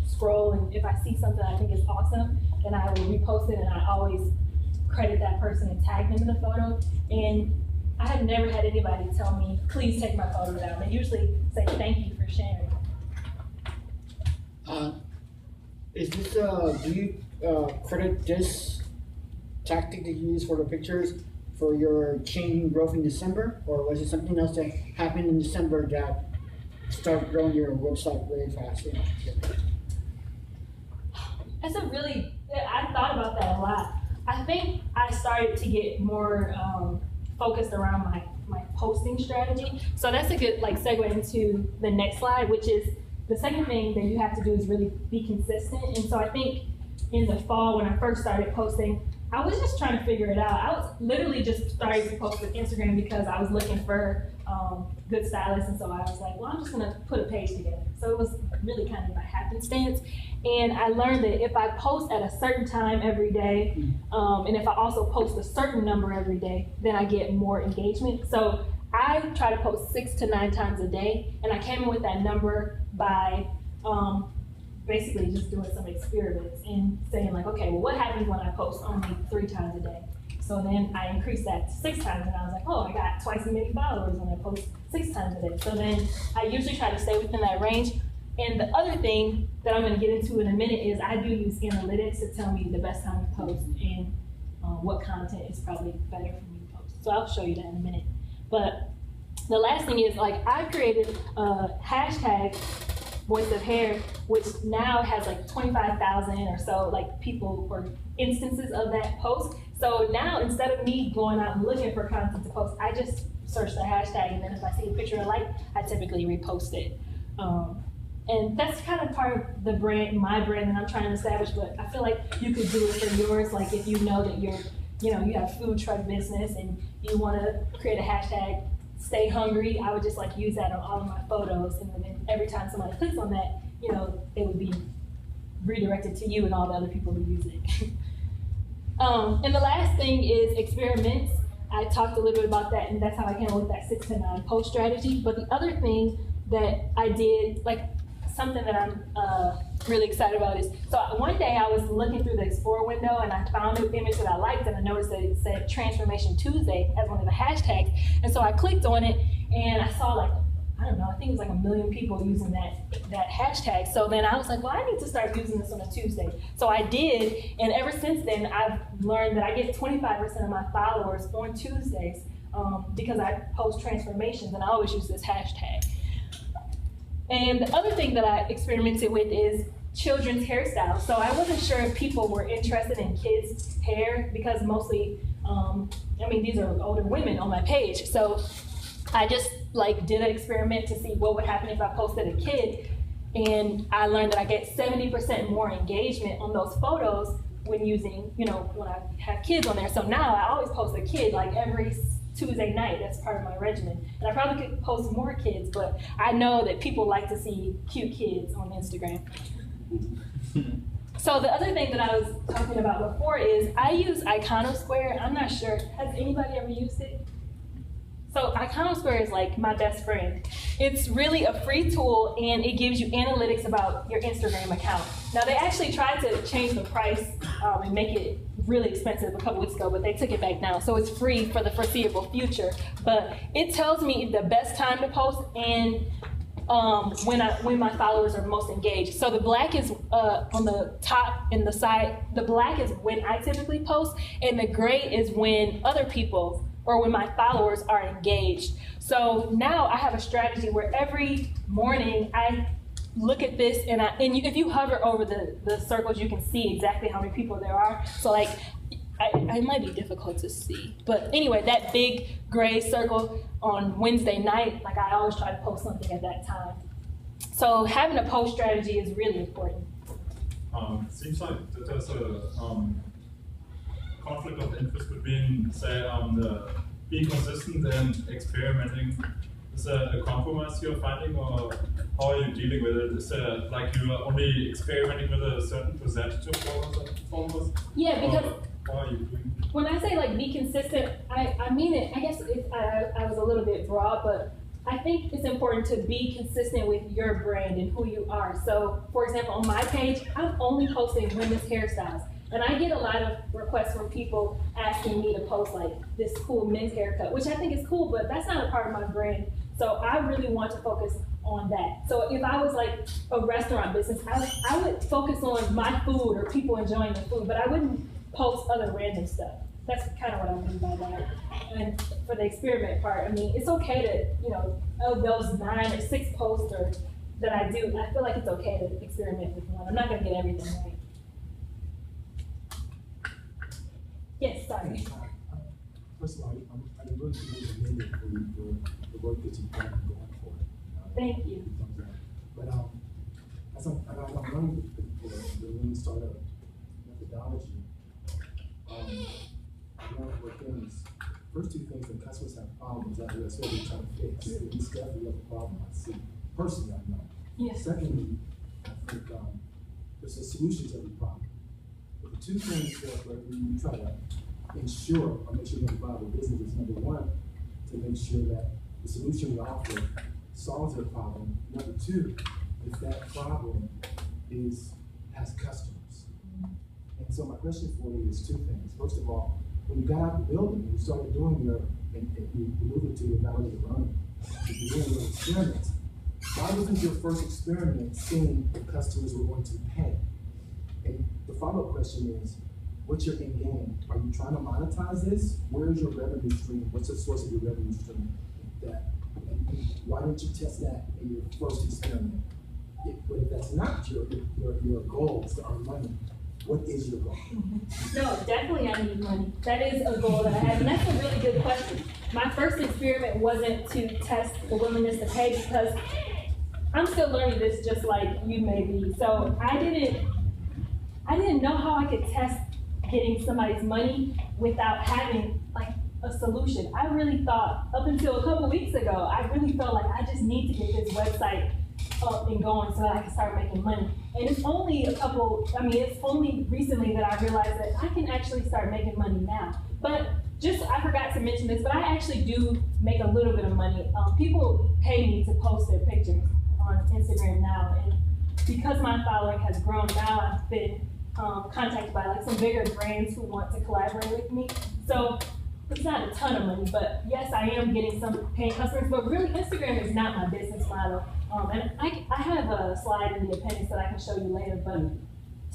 scroll, and if I see something I think is awesome, then I will repost it, and I always credit that person and tag them in the photo. And I have never had anybody tell me, please take my photo down. They usually say, thank you for sharing. Is this, do you credit this tactic that you use for the pictures for your chain growth in December? Or was it something else that happened in December that started growing your website really fast? That's I thought about that a lot. I think I started to get more focused around my posting strategy. So that's a good segue into the next slide, which is the second thing that you have to do is really be consistent. And so I think in the fall when I first started posting, I was just trying to figure it out. I was literally just starting to post with Instagram because I was looking for good stylists, and so I was like, well, I'm just gonna put a page together. So it was really kind of by happenstance. And I learned that if I post at a certain time every day, and if I also post a certain number every day, then I get more engagement. So I try to post 6 to 9 times a day, and I came in with that number by basically just doing some experiments and saying like, okay, well, what happens when I post only 3 times a day? So then I increased that to 6 times, and I was like, oh, I got twice as many followers when I post 6 times a day. So then I usually try to stay within that range. And the other thing that I'm going to get into in a minute is I do use analytics to tell me the best time to post and what content is probably better for me to post. So I'll show you that in a minute. But the last thing is I created a hashtag voice of hair, which now has 25,000 or so people or instances of that post. So now instead of me going out and looking for content to post, I just search the hashtag, and then if I see a picture I like, I typically repost it. And that's kind of part of the brand, my brand that I'm trying to establish, but I feel like you could do it for yours. Like if you know that you have food truck business and you want to create a hashtag, stay hungry, I would just use that on all of my photos, and then every time somebody clicks on that, it would be redirected to you and all the other people who use it. And the last thing is experiments. I talked a little bit about that, and that's how I came up with that 6 to 9 post strategy. But the other thing that I did, like something that I'm really excited about is, so one day I was looking through the Explore window and I found an image that I liked, and I noticed that it said Transformation Tuesday as one of the hashtags. And so I clicked on it and I saw like, I don't know, I think it was like 1 million people using that hashtag. So then I was like, well, I need to start using this on a Tuesday. So I did, and ever since then, I've learned that I get 25% of my followers on Tuesdays because I post transformations, and I always use this hashtag. And the other thing that I experimented with is children's hairstyles. So I wasn't sure if people were interested in kids' hair because mostly, I mean, these are older women on my page. So I just like did an experiment to see what would happen if I posted a kid. And I learned that I get 70% more engagement on those photos when using, when I have kids on there. So now I always post a kid like every Tuesday night. That's part of my regimen. And I probably could post more kids, but I know that people like to see cute kids on Instagram. So the other thing that I was talking about before is I use Iconosquare. I'm not sure, has anybody ever used it? So Iconosquare is like my best friend. It's really a free tool, and it gives you analytics about your Instagram account. Now they actually tried to change the price and make it really expensive a couple weeks ago, but they took it back now. So it's free for the foreseeable future. But it tells me the best time to post and when my followers are most engaged. So the black is on the top and the side. The black is when I typically post, and the gray is when other people or when my followers are engaged. So now I have a strategy where every morning I look at this, and if you hover over the circles, you can see exactly how many people there are. So like, it might be difficult to see, but anyway, that big gray circle on Wednesday night, like I always try to post something at that time. So having a post strategy is really important. It seems like that there's a conflict of interest between, say, the being consistent and experimenting. Is there a compromise you're finding, or how are you dealing with it? Is there like you are only experimenting with a certain percentage of followers? Yeah, because how are you doing? When I say like be consistent, I mean it. I guess I was a little bit broad, but I think it's important to be consistent with your brand and who you are. So, for example, on my page, I'm only posting women's hairstyles. And I get a lot of requests from people asking me to post like this cool men's haircut, which I think is cool, but that's not a part of my brand. So I really want to focus on that. So if I was like a restaurant business, I would focus on my food or people enjoying the food, but I wouldn't post other random stuff. That's kind of what I mean by that. And for the experiment part, I mean, it's okay to, of those 9 or 6 posts that I do, I feel like it's okay to experiment with one. I'm not gonna get everything right. Yes, sorry. First of all, I'm really commended for the work that you've done going for it. Thank you. But as I'm learning the lean startup methodology, one of the things, first 2 things that customers have problems that we're sort of trying to fix. It's definitely a problem I see. Personally, I know. Yes. Secondly, I think there's a solution to every problem. But the 2 things that we try to ensure or make sure we have a viable business is, number 1, to make sure that the solution we offer solves their problem. Number 2, if that problem has customers. And so my question for you is 2 things. First of all, when you got out the building, you started doing and you alluded to your validated learning, you're doing your experiments. Why wasn't your first experiment seeing if customers were going to pay? And the follow-up question is, what's your end game? Are you trying to monetize this? Where is your revenue stream? What's the source of your revenue stream? And why didn't you test that in your first experiment? But if that's not your goal is to earn money, what is your goal? No, definitely I need money. That is a goal that I have, and that's a really good question. My first experiment wasn't to test the willingness to pay because I'm still learning this just like you may be. So I didn't know how I could test getting somebody's money without having like a solution. I really thought, up until a couple weeks ago, I really felt like I just need to get this website up and going so that I can start making money. And it's only it's only recently that I realized that I can actually start making money now. But just, I forgot to mention this, but I actually do make a little bit of money. People pay me to post their pictures on Instagram now, and because my following has grown now, I've been contacted by like some bigger brands who want to collaborate with me. So it's not a ton of money, but yes, I am getting some paying customers, but really Instagram is not my business model. And I have a slide in the appendix that I can show you later, but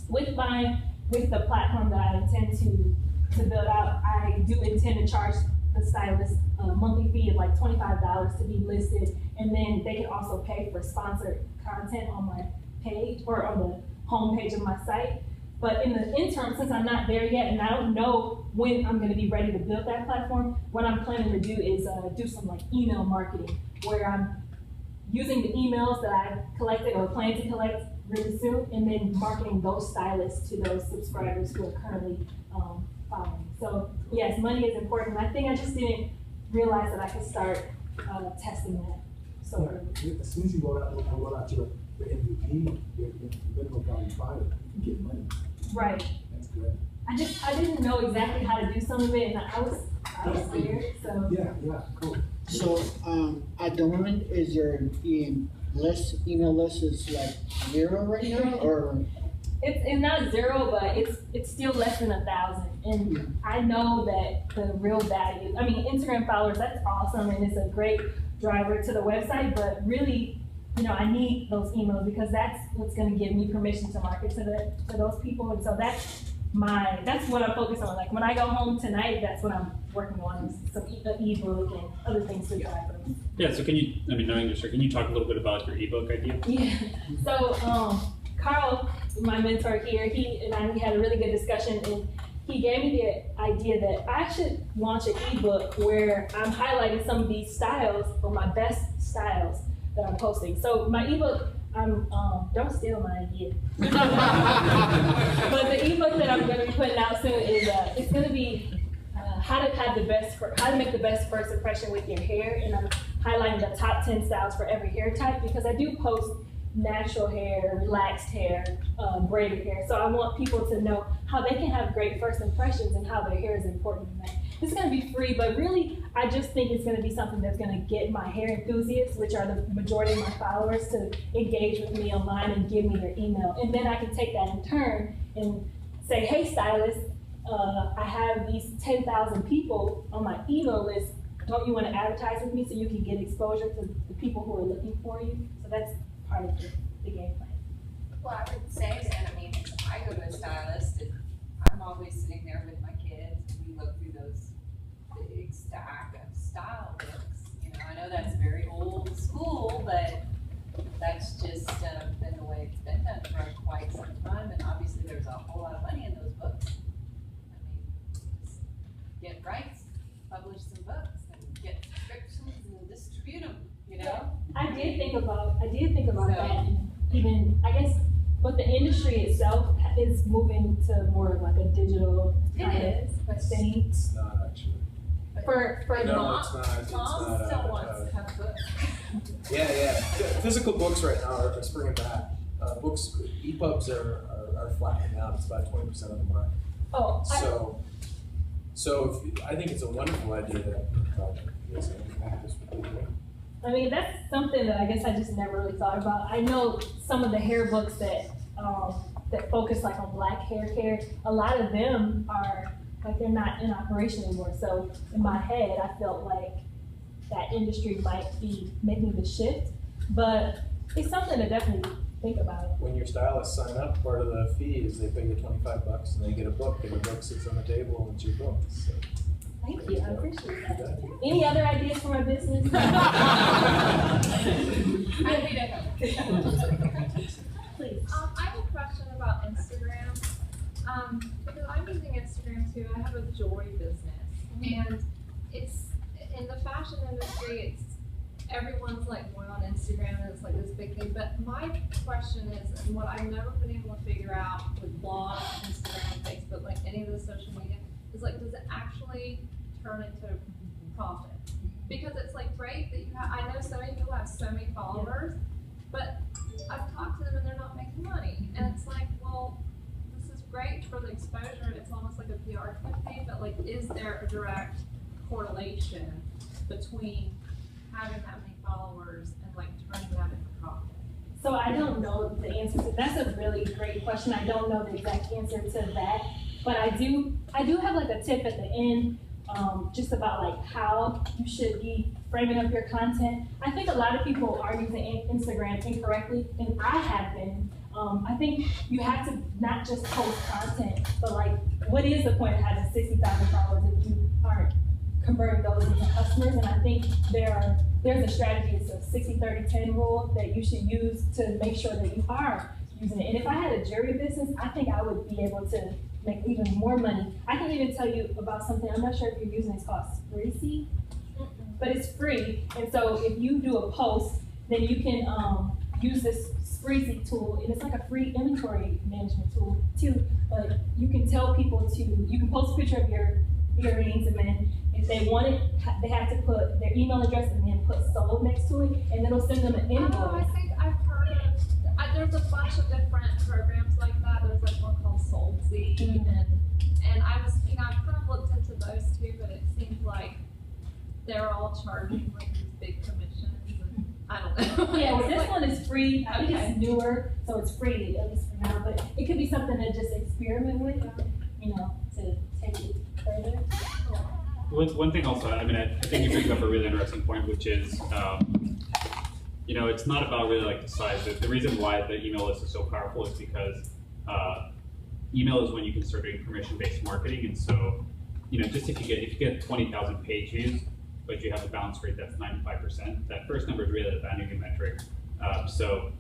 with the platform that I intend to build out, I do intend to charge the stylist a monthly fee of like $25 to be listed, and then they can also pay for sponsored content on my page or on the home page of my site. But in the interim, since I'm not there yet and I don't know when I'm going to be ready to build that platform, what I'm planning to do is do some like email marketing where I'm using the emails that I collected or plan to collect really soon, and then marketing those stylists to those subscribers who are currently following. So yes, money is important. I think I just didn't realize that I could start testing that. So as soon as you roll out your MVP, your minimum value product, you can get money. Right. That's great. I didn't know exactly how to do some of it, and I was scared. So yeah, cool. So at the moment, is your email list is like 0 right now, or? It's not 0, but it's still less than 1,000. And I know that the real value, I mean, Instagram followers, that's awesome, and it's a great driver to the website, but really, you know, I need those emails because that's what's going to give me permission to market to those people. And so that's what I'm focused on. Like when I go home tonight, that's what I'm working on, is some ebook and other things to drive them. Yeah, so can you talk a little bit about your ebook idea? Yeah, so Carl, my mentor here, he and I, we had a really good discussion, and he gave me the idea that I should launch an ebook where I'm highlighting some of these styles, or my best styles that I'm posting. So my ebook, don't steal my idea. But the ebook that I'm going to be putting out soon is it's going to be how to make the best first impression with your hair, and I'm highlighting the top 10 styles for every hair type because I do post natural hair, relaxed hair, braided hair. So I want people to know how they can have great first impressions and how their hair is important in that. It's going to be free, but really, I just think it's going to be something that's going to get my hair enthusiasts, which are the majority of my followers, to engage with me online and give me their email. And then I can take that in turn and say, hey, stylist, I have these 10,000 people on my email list. Don't you want to advertise with me so you can get exposure to the people who are looking for you? So that's part of the game plan. Well, I would say that, I mean, I go to a stylist and I'm always sitting there with my kids and we look through those big stack of style books. You know, I know that's very old school, but that's just been the way it's been done for quite some time, and obviously there's a whole lot of money in those books. I mean, just get rights, publish some books, and get subscriptions and distribute them, you know? I did think about that, and even, I guess, but the industry itself is moving to more of like a digital kind of thing. It's not actually. For No, it's not. It's Mom not still wants to have books. Yeah. Physical books right now are springing back. Books, EPUBs are flattening out. It's about 20% of the market. Oh, So I think it's a wonderful idea that project is. I mean, that's something that I guess I just never really thought about. I know some of the hair books that focus like on black hair care, a lot of them are like they're not in operation anymore. So in my head, I felt like that industry might be making the shift, but it's something to definitely think about. When your stylists sign up, part of the fee is they pay you $25 and they get a book, and the book sits on the table and it's your book. So. Thank you, I appreciate that. Any other ideas for my business? Please. I have a question about Instagram. Because I'm using Instagram too. I have a jewelry business, and it's in the fashion industry. Everyone's like going on Instagram, and it's like this big thing. But my question is, and what I've never been able to figure out with blogs, Instagram, Facebook, like any of the social media, is like, does it actually turn into profit? Because it's like great that you have. I know so many people have so many followers, but I've talked to them and they're not making money, and it's like, well, this is great for the exposure, it's almost like a PR campaign, but like, is there a direct correlation between having that many followers and like turning that into profit? So I don't know the answer to, that's a really great question. I don't know the exact answer to that, but I do have like a tip at the end, just about like how you should be framing up your content. I think a lot of people are using Instagram incorrectly, and I have been. I think you have to not just post content, but like, what is the point of having 60,000 followers if you aren't converting those into customers? And I think there's a strategy, it's a 60-30-10 rule that you should use to make sure that you are using it. And if I had a jewelry business, I think I would be able to make even more money. I can even tell you about something, I'm not sure if you're using it, it's called Spreadsheet, but it's free. And so if you do a post, then you can use this Spreadsheet tool, and it's like a free inventory management tool too. But you can tell people you can post a picture of your earrings, and then if they want it, they have to put their email address and then put sold next to it, and it'll send them an invoice. Oh, I think I've heard of, there's a bunch of different programs like that. There's like one called Soldsy, and I was, I've kind of looked into those too, but it seems like they're all charging like these big commissions, and I don't know. Yeah, well, this one is free. I think Okay. it's newer, so it's free, at least for now, but it could be something to just experiment with, to take it further. One thing also, I think you bring up a really interesting point, which is, it's not about really like the size. The reason why the email list is so powerful is because email is when you can start doing permission-based marketing, and so, just if you get 20,000 page views, but you have a bounce rate that's 95%, that first number is really the vanity metric. So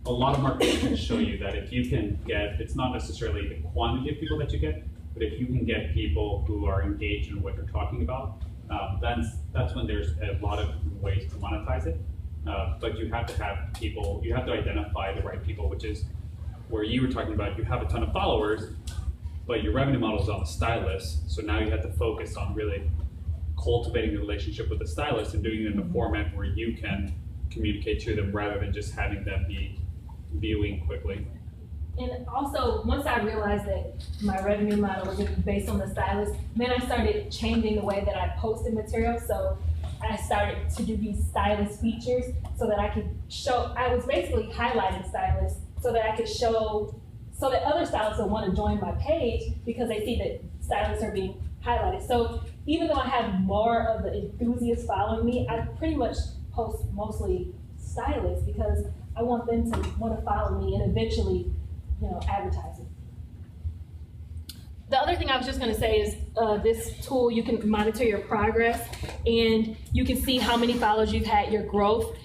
a lot of marketers can show you that if you can get, it's not necessarily the quantity of people that you get, but if you can get people who are engaged in what you're talking about, that's when there's a lot of ways to monetize it. But you have to have people, you have to identify the right people, which is where you were talking about, you have a ton of followers, but your revenue model is on the stylist. So now you have to focus on really cultivating the relationship with the stylist and doing it in a format where you can communicate to them rather than just having them be viewing quickly. And also, once I realized that my revenue model was based on the stylist, then I started changing the way that I posted material. So I started to do these stylist features so that I could show, I was basically highlighting stylists so that I could show, so that other stylists will want to join my page because they see that stylists are being highlighted. So even though I have more of the enthusiasts following me, I pretty much post mostly stylists because I want them to want to follow me and eventually, advertising. The other thing I was just going to say is this tool, you can monitor your progress and you can see how many followers you've had, your growth,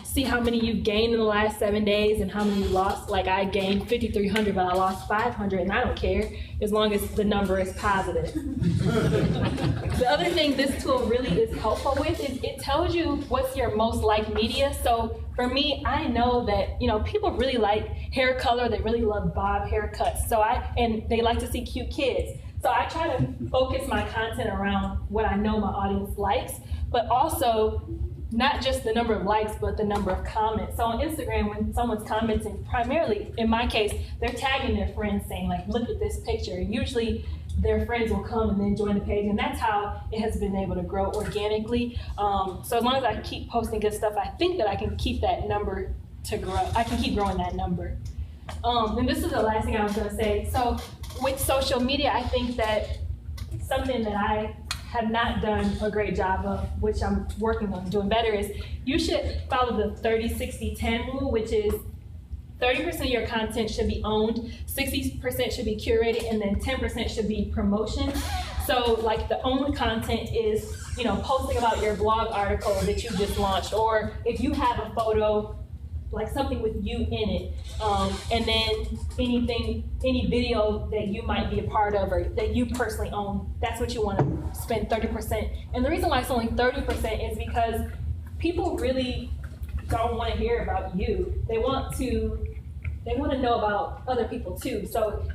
see how many you've gained in the last 7 days and how many you lost. Like I gained 5,300, but I lost 500 and I don't care as long as the number is positive. The other thing this tool really is helpful with is it tells you what's your most liked media. So for me, I know that, people really like hair color, they really love bob haircuts. And they like to see cute kids. So I try to focus my content around what I know my audience likes, but also not just the number of likes, but the number of comments. So on Instagram, when someone's commenting, primarily, in my case, they're tagging their friends saying like, look at this picture. And usually their friends will come and then join the page, and that's how it has been able to grow organically. So as long as I keep posting good stuff, I think that I can keep that number to grow. I can keep growing that number. And this is the last thing I was gonna say. So with social media, I think that something that I have not done a great job of, which I'm working on doing better, is you should follow the 30-60-10 rule, which is 30% of your content should be owned, 60% should be curated, and then 10% should be promotion. So like the owned content is, posting about your blog article that you just launched, or if you have a photo, like something with you in it, and then any video that you might be a part of or that you personally own, that's what you want to spend 30%. And the reason why it's only 30% is because people really don't want to hear about you. They want to know about other people too. So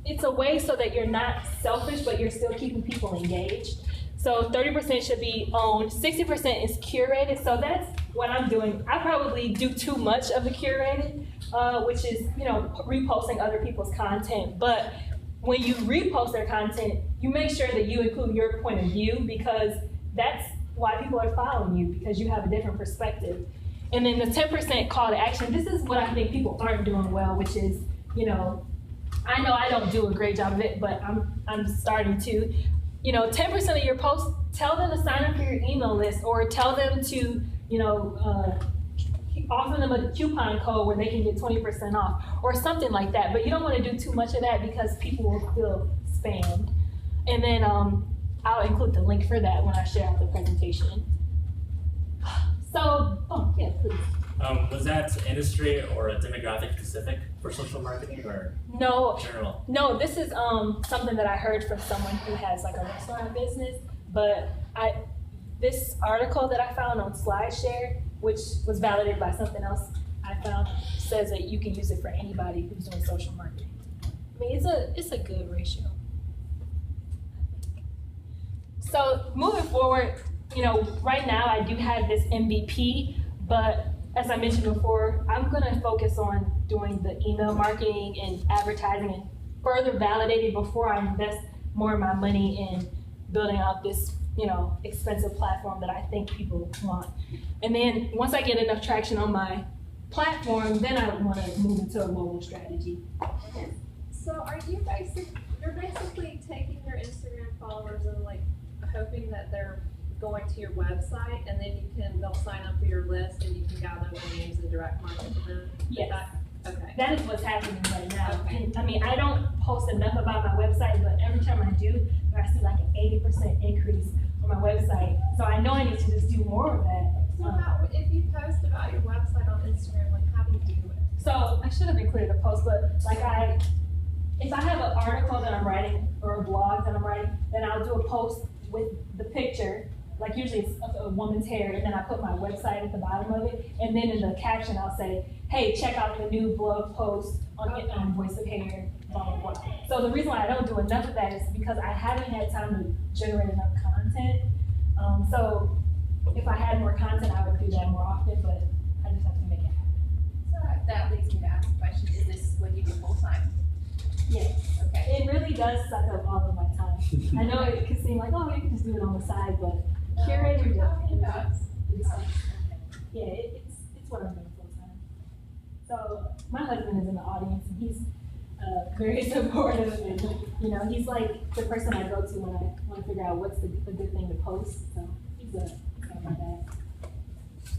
it's a way so that you're not selfish, but you're still keeping people engaged. So 30% should be owned, 60% is curated. So that's what I'm doing. I probably do too much of the curated, which is, you know, reposting other people's content. But when you repost their content, you make sure that you include your point of view, because that's why people are following you, because you have a different perspective. And then the 10% call to action, this is what I think people aren't doing well, which is, you know I don't do a great job of it, but I'm starting to. You know, 10% of your posts, tell them to sign up for your email list, or tell them to, you know, offer them a coupon code where they can get 20% off, or something like that. But you don't want to do too much of that, because people will feel spammed. And then I'll include the link for that when I share out the presentation. So, oh yeah, please. Was that industry or a demographic specific for social marketing, or no, general? No, this is something that I heard from someone who has like a restaurant business. But this article that I found on SlideShare, which was validated by something else I found, says that you can use it for anybody who's doing social marketing. I mean, it's a good ratio. So moving forward, you know, right now I do have this MVP, but as I mentioned before, I'm gonna focus on doing the email marketing and advertising and further validating before I invest more of my money in building out this, you know, expensive platform that I think people want. And then once I get enough traction on my platform, then I wanna move into a mobile strategy. So are you you're basically taking your Instagram followers and like hoping that they're going to your website, and then they'll sign up for your list, and you can gather their names and direct market to them? Yes. Okay. That is what's happening right now. Okay. And, I mean, I don't post enough about my website, but every time I do, I see like an 80% increase on my website. So I know I need to just do more of that. So if you post about your website on Instagram, like how do you do it? So I should have included a post, but like if I have an article that I'm writing or a blog that I'm writing, then I'll do a post with the picture. Like usually it's a woman's hair, and then I put my website at the bottom of it, and then in the caption I'll say, hey, check out the new blog post on Voice of Hair, blah, blah, blah. So the reason why I don't do enough of that is because I haven't had time to generate enough content. So if I had more content, I would do that more often, but I just have to make it happen. So that leads me to ask the question, is this what you do full time? Yes. Okay. It really does suck up all of my time. I know it can seem like, oh, you can just do it on the side, but curator does. Yeah, it's what I'm doing full time. So my husband is in the audience, and he's very supportive, and you know, he's like the person I go to when I want to figure out what's the good thing to post. So he's about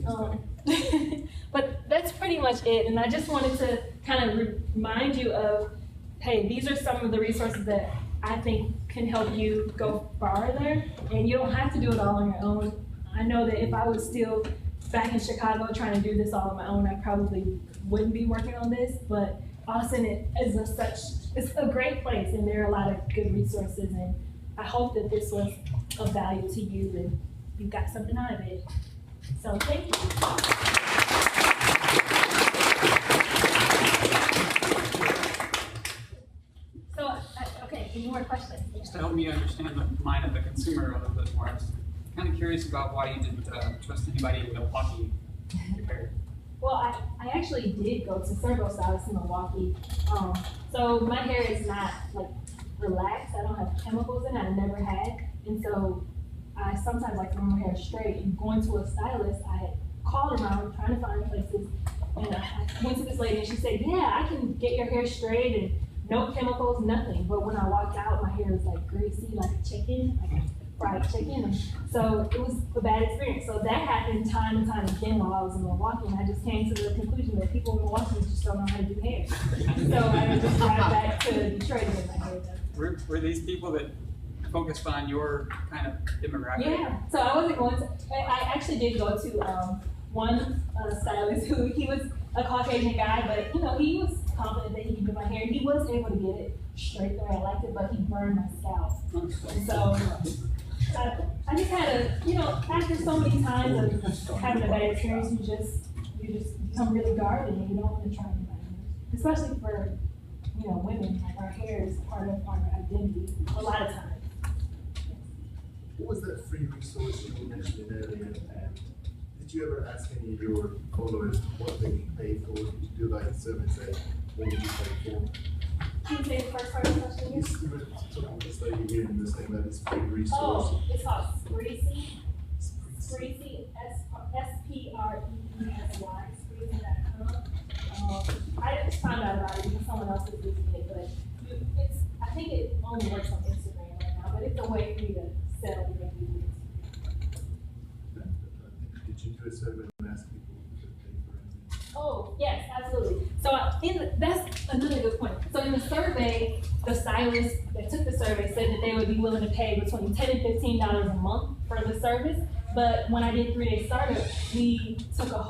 that. But that's pretty much it, and I just wanted to kind of remind you of, hey, these are some of the resources that I think can help you go farther, and you don't have to do it all on your own. I know that if I was still back in Chicago trying to do this all on my own, I probably wouldn't be working on this, but Austin is it's a great place, and there are a lot of good resources, and I hope that this was of value to you and you got something out of it. So thank you. Okay, any more questions? Just to help me understand the mind of the consumer a little bit more, I was kind of curious about why you didn't trust anybody in Milwaukee. Well, I actually did go to several stylists in Milwaukee. So my hair is not like relaxed. I don't have chemicals in it. I never had. And so I sometimes like to run my hair straight. And going to a stylist, I called around trying to find places. And I went to this lady and she said, yeah, I can get your hair straight and no chemicals, nothing. But when I walked out, my hair was like greasy, like a chicken, like a fried chicken. And so it was a bad experience. So that happened time and time again while I was in Milwaukee. And I just came to the conclusion that people in Milwaukee just don't know how to do hair. So I just drive back to Detroit and get my hair done. Were these people that focused on your kind of demographic? Yeah. So I wasn't going to, I actually did go to one stylist who, he was a Caucasian guy, but you know, he was confident that he could do my hair. He was able to get it straight the way I liked it, but he burned my scalp. And so I just had a, you know, after so many times of having a bad experience, you just become really guarded and you don't want to try anybody. Especially for, you know, women, like our hair is part of our identity a lot of times. what was that free resource you were mentioning earlier? And did you ever ask any of your followers what they pay for? Did you do like a survey say, what would you pay for? Can you say the first part of the question again? You were talking about this lady here in this thing that is free resource. Oh, it's called Spreezy. Spreezy, S-P-R-E-E-Z-Y, Spreezy.com. I just found out about it because someone else was using it, but I think it only works on Instagram right now, but it's a way for you to sell your videos. Did you do a survey and ask people to pay for anything? Oh, yes, absolutely. So that's another good point. So in the survey, the stylist that took the survey said that they would be willing to pay between $10 and $15 a month for the service. But when I did 3-day startup, we took a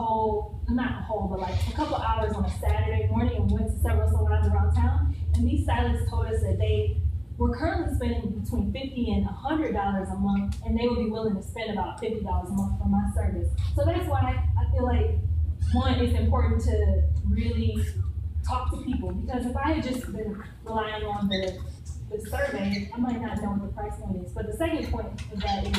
couple hours on a Saturday morning and went to several salons around town. And these stylists told us that they were currently spending between $50 and $100 a month, and they would be willing to spend about $50 a month for my service. So that's why I feel like, one, it's important to really talk to people, because if I had just been relying on the survey, I might not know what the price point is. But the second point of that is,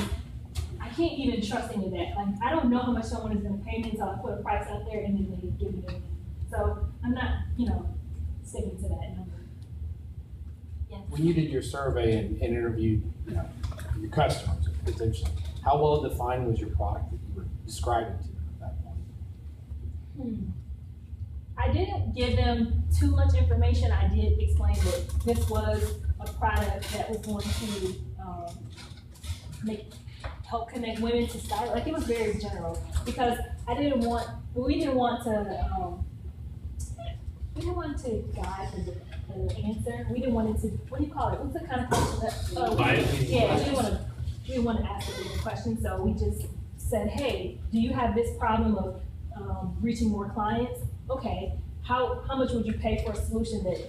I can't even trust any of that. Like, I don't know how much someone is going to pay me until I put a price out there and then they give me it. So I'm not, sticking to that number. Yes. When you did your survey and interviewed, your customers potentially, how well defined was your product that you were describing to them at that point? I didn't give them too much information. I did explain that this was a product that was going to help connect women to style. Like, it was very general, because we didn't want to guide the answer. We didn't want it to, what do you call it? What's the kind of question that? Yeah, we didn't want to ask a different question. So we just said, hey, do you have this problem of reaching more clients? Okay, how much would you pay for a solution that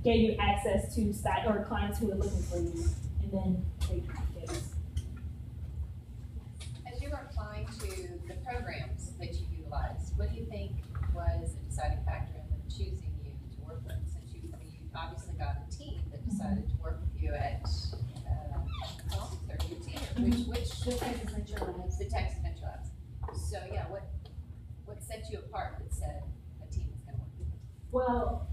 gave you access to or clients who are looking for you? And then they get us. As you were applying to the programs that you utilized, what do you think was a deciding factor in them choosing you to work with? Since you obviously got a team that decided to work with you at the Texas Venture Labs. The Texas Venture Labs. So yeah, what set you apart that said a team is going to work with you? Well,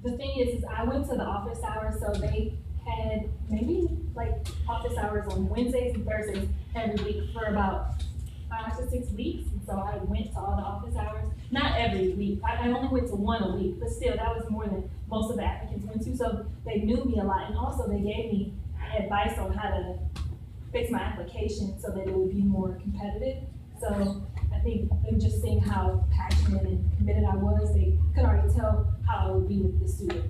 the thing is I went to the office hours, so they had maybe like office hours on Wednesdays and Thursdays every week for about 5 to 6 weeks. And so I went to all the office hours. Not every week. I only went to one a week, but still, that was more than most of the applicants went to. So they knew me a lot, and also they gave me advice on how to fix my application so that it would be more competitive. So I think them just seeing how passionate and committed I was, they could already tell how I would be with the students.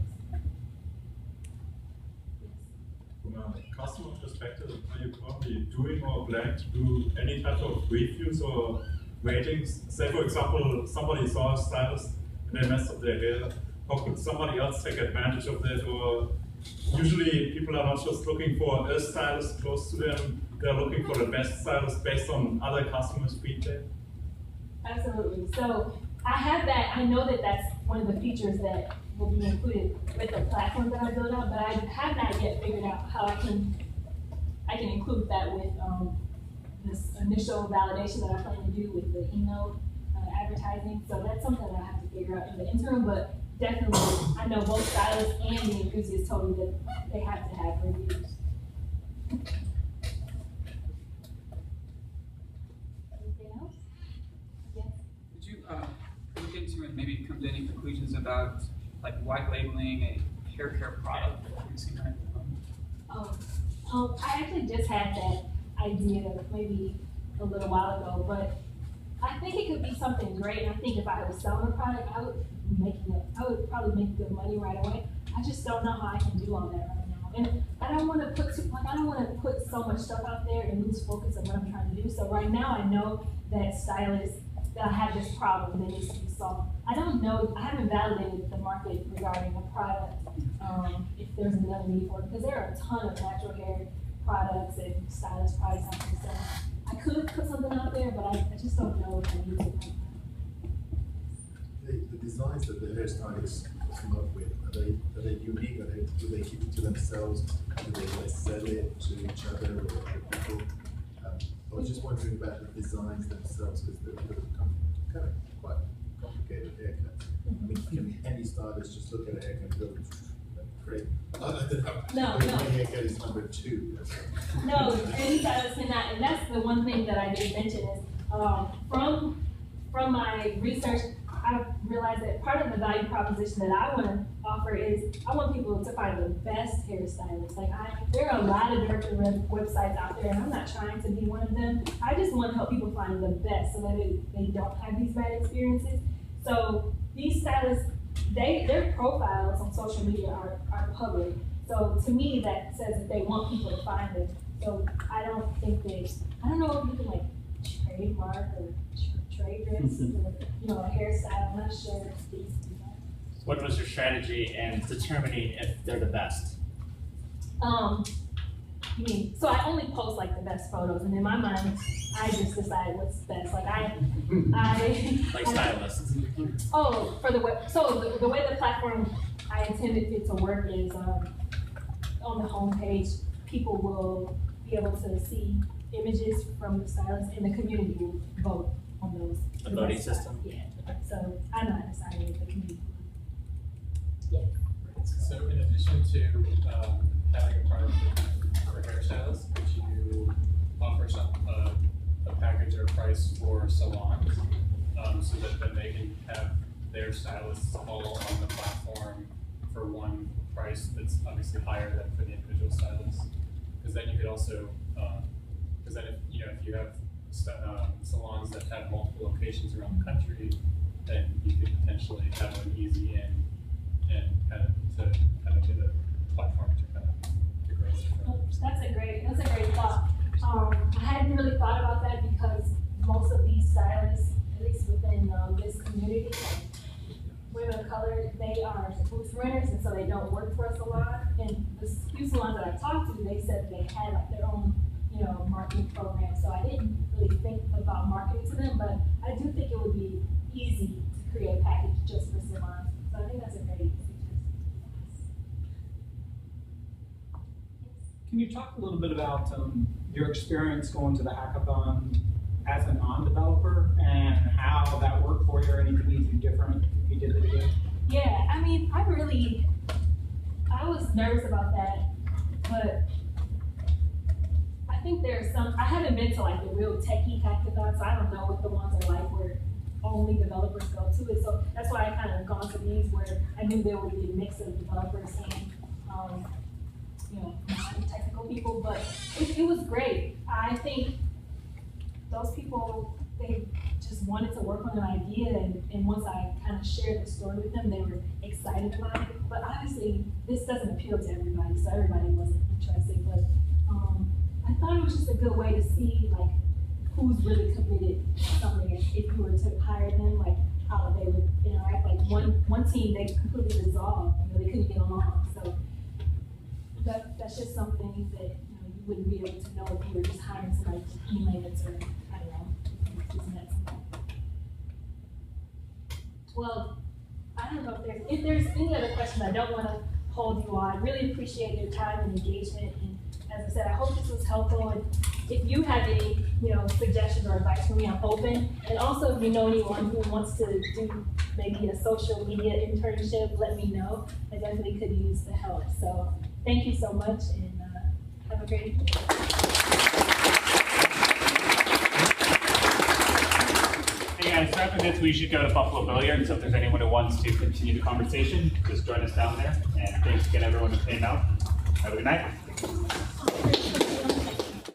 From a customer perspective, are you currently doing or plan to do any type of reviews or ratings? Say, for example, somebody saw a stylist and they messed up their hair. How could somebody else take advantage of that? Or usually people are not just looking for a stylist close to them, they're looking for the best stylist based on other customers' feedback. Absolutely. So I have that. I know that that's one of the features that will be included with the platform that I built out, but I have not yet figured out how I can include that with this initial validation that I plan to do with the email advertising. So that's something that I have to figure out in the interim, but definitely I know both stylists and the enthusiasts told me that they have to have reviews. Anything else? Yes. Did you look into and maybe come to any conclusions about like white labeling a hair care product that we've seen right now? I actually just had that idea maybe a little while ago, but I think it could be something great. And I think if I was selling a product, I would probably make good money right away. I just don't know how I can do all that right now. And I don't want to put so much stuff out there and lose focus on what I'm trying to do. So right now I know that stylists that have this problem that needs to be solved. I don't know, I haven't validated the market regarding a product, if there's another need for it, because there are a ton of natural hair products and stylist products out there. So I could put something out there, but I just don't know if I use it right now. The designs that the hairstylists come up with, are they unique? Do they keep it to themselves? Do they sell it to each other? Or was just wondering about the designs themselves, because they're kind of quite complicated haircuts. I mean, can any stylist just look at a haircut and go, great? No. My haircut is number 2. No, any stylist cannot, and that's the one thing that I did mention is, from my research, I've realized that part of the value proposition that I want to offer is I want people to find the best hairstylists. Like there are a lot of different websites out there, and I'm not trying to be one of them. I just want to help people find the best so that they don't have these bad experiences. So these stylists, their profiles on social media are public. So to me, that says that they want people to find them. So I don't know if you can like trademark or trade dress, or, a hairstyle. I'm not sure. What was your strategy in determining if they're the best? So I only post like the best photos, and in my mind, I just decide what's best. Like like stylists. For the web. So the way the platform I intended it to work is on the homepage, people will be able to see images from the stylist, and the community will vote on those. The voting system? Yeah. So I'm not deciding with the community. Yeah. So in addition to having a product for hairstylists, could you offer a package or price for salons so that then they can have their stylists all on the platform for one price that's obviously higher than for the individual stylists? Because then you could also, because then if you have salons that have multiple locations around the country, then you could potentially have an easy in and kind of get a platform to grow. That's a great thought. I hadn't really thought about that because most of these stylists, at least within this community, like women of color, they are booth renters, and so they don't work for a salon. And the few salons that I talked to, they said they had like their own, marketing program. So I didn't really think about marketing to them, but I do think it would be easy to create a package just for salons. So I think that's a great suggestion. Can you talk a little bit about your experience going to the hackathon as a non-developer and how that worked for you, or anything you do different if you did it again? Yeah, I mean, I was nervous about that, but I think I haven't been to like the real techie hackathons, so I don't know what the ones are like where only developers go to it. So that's why I kind of gone to these where I knew there would be a mix of developers and, non-technical people, but it was great. I think those people, they just wanted to work on an idea, and once I kind of shared the story with them, they were excited about it. But obviously, this doesn't appeal to everybody, so everybody wasn't interested. But I thought it was just a good way to see like who's really committed to something. If you were to hire them, like how they would interact. Like one team, they completely dissolved. They couldn't get along. So that's just something that you wouldn't be able to know if you were just hiring somebody to email it or I don't know, just met somebody. Well, I don't know if there's any other questions. I don't want to hold you on. I really appreciate your time and engagement. And as I said, I hope this was helpful. And if you have any, suggestions or advice for me, I'm open. And also, if you know anyone who wants to do maybe a social media internship, let me know. I definitely could use the help. So thank you so much, and have a great evening. Hey guys, so after this we should go to Buffalo Billiard, so if there's anyone who wants to continue the conversation, just join us down there. And thanks again everyone who came out. Have a good night.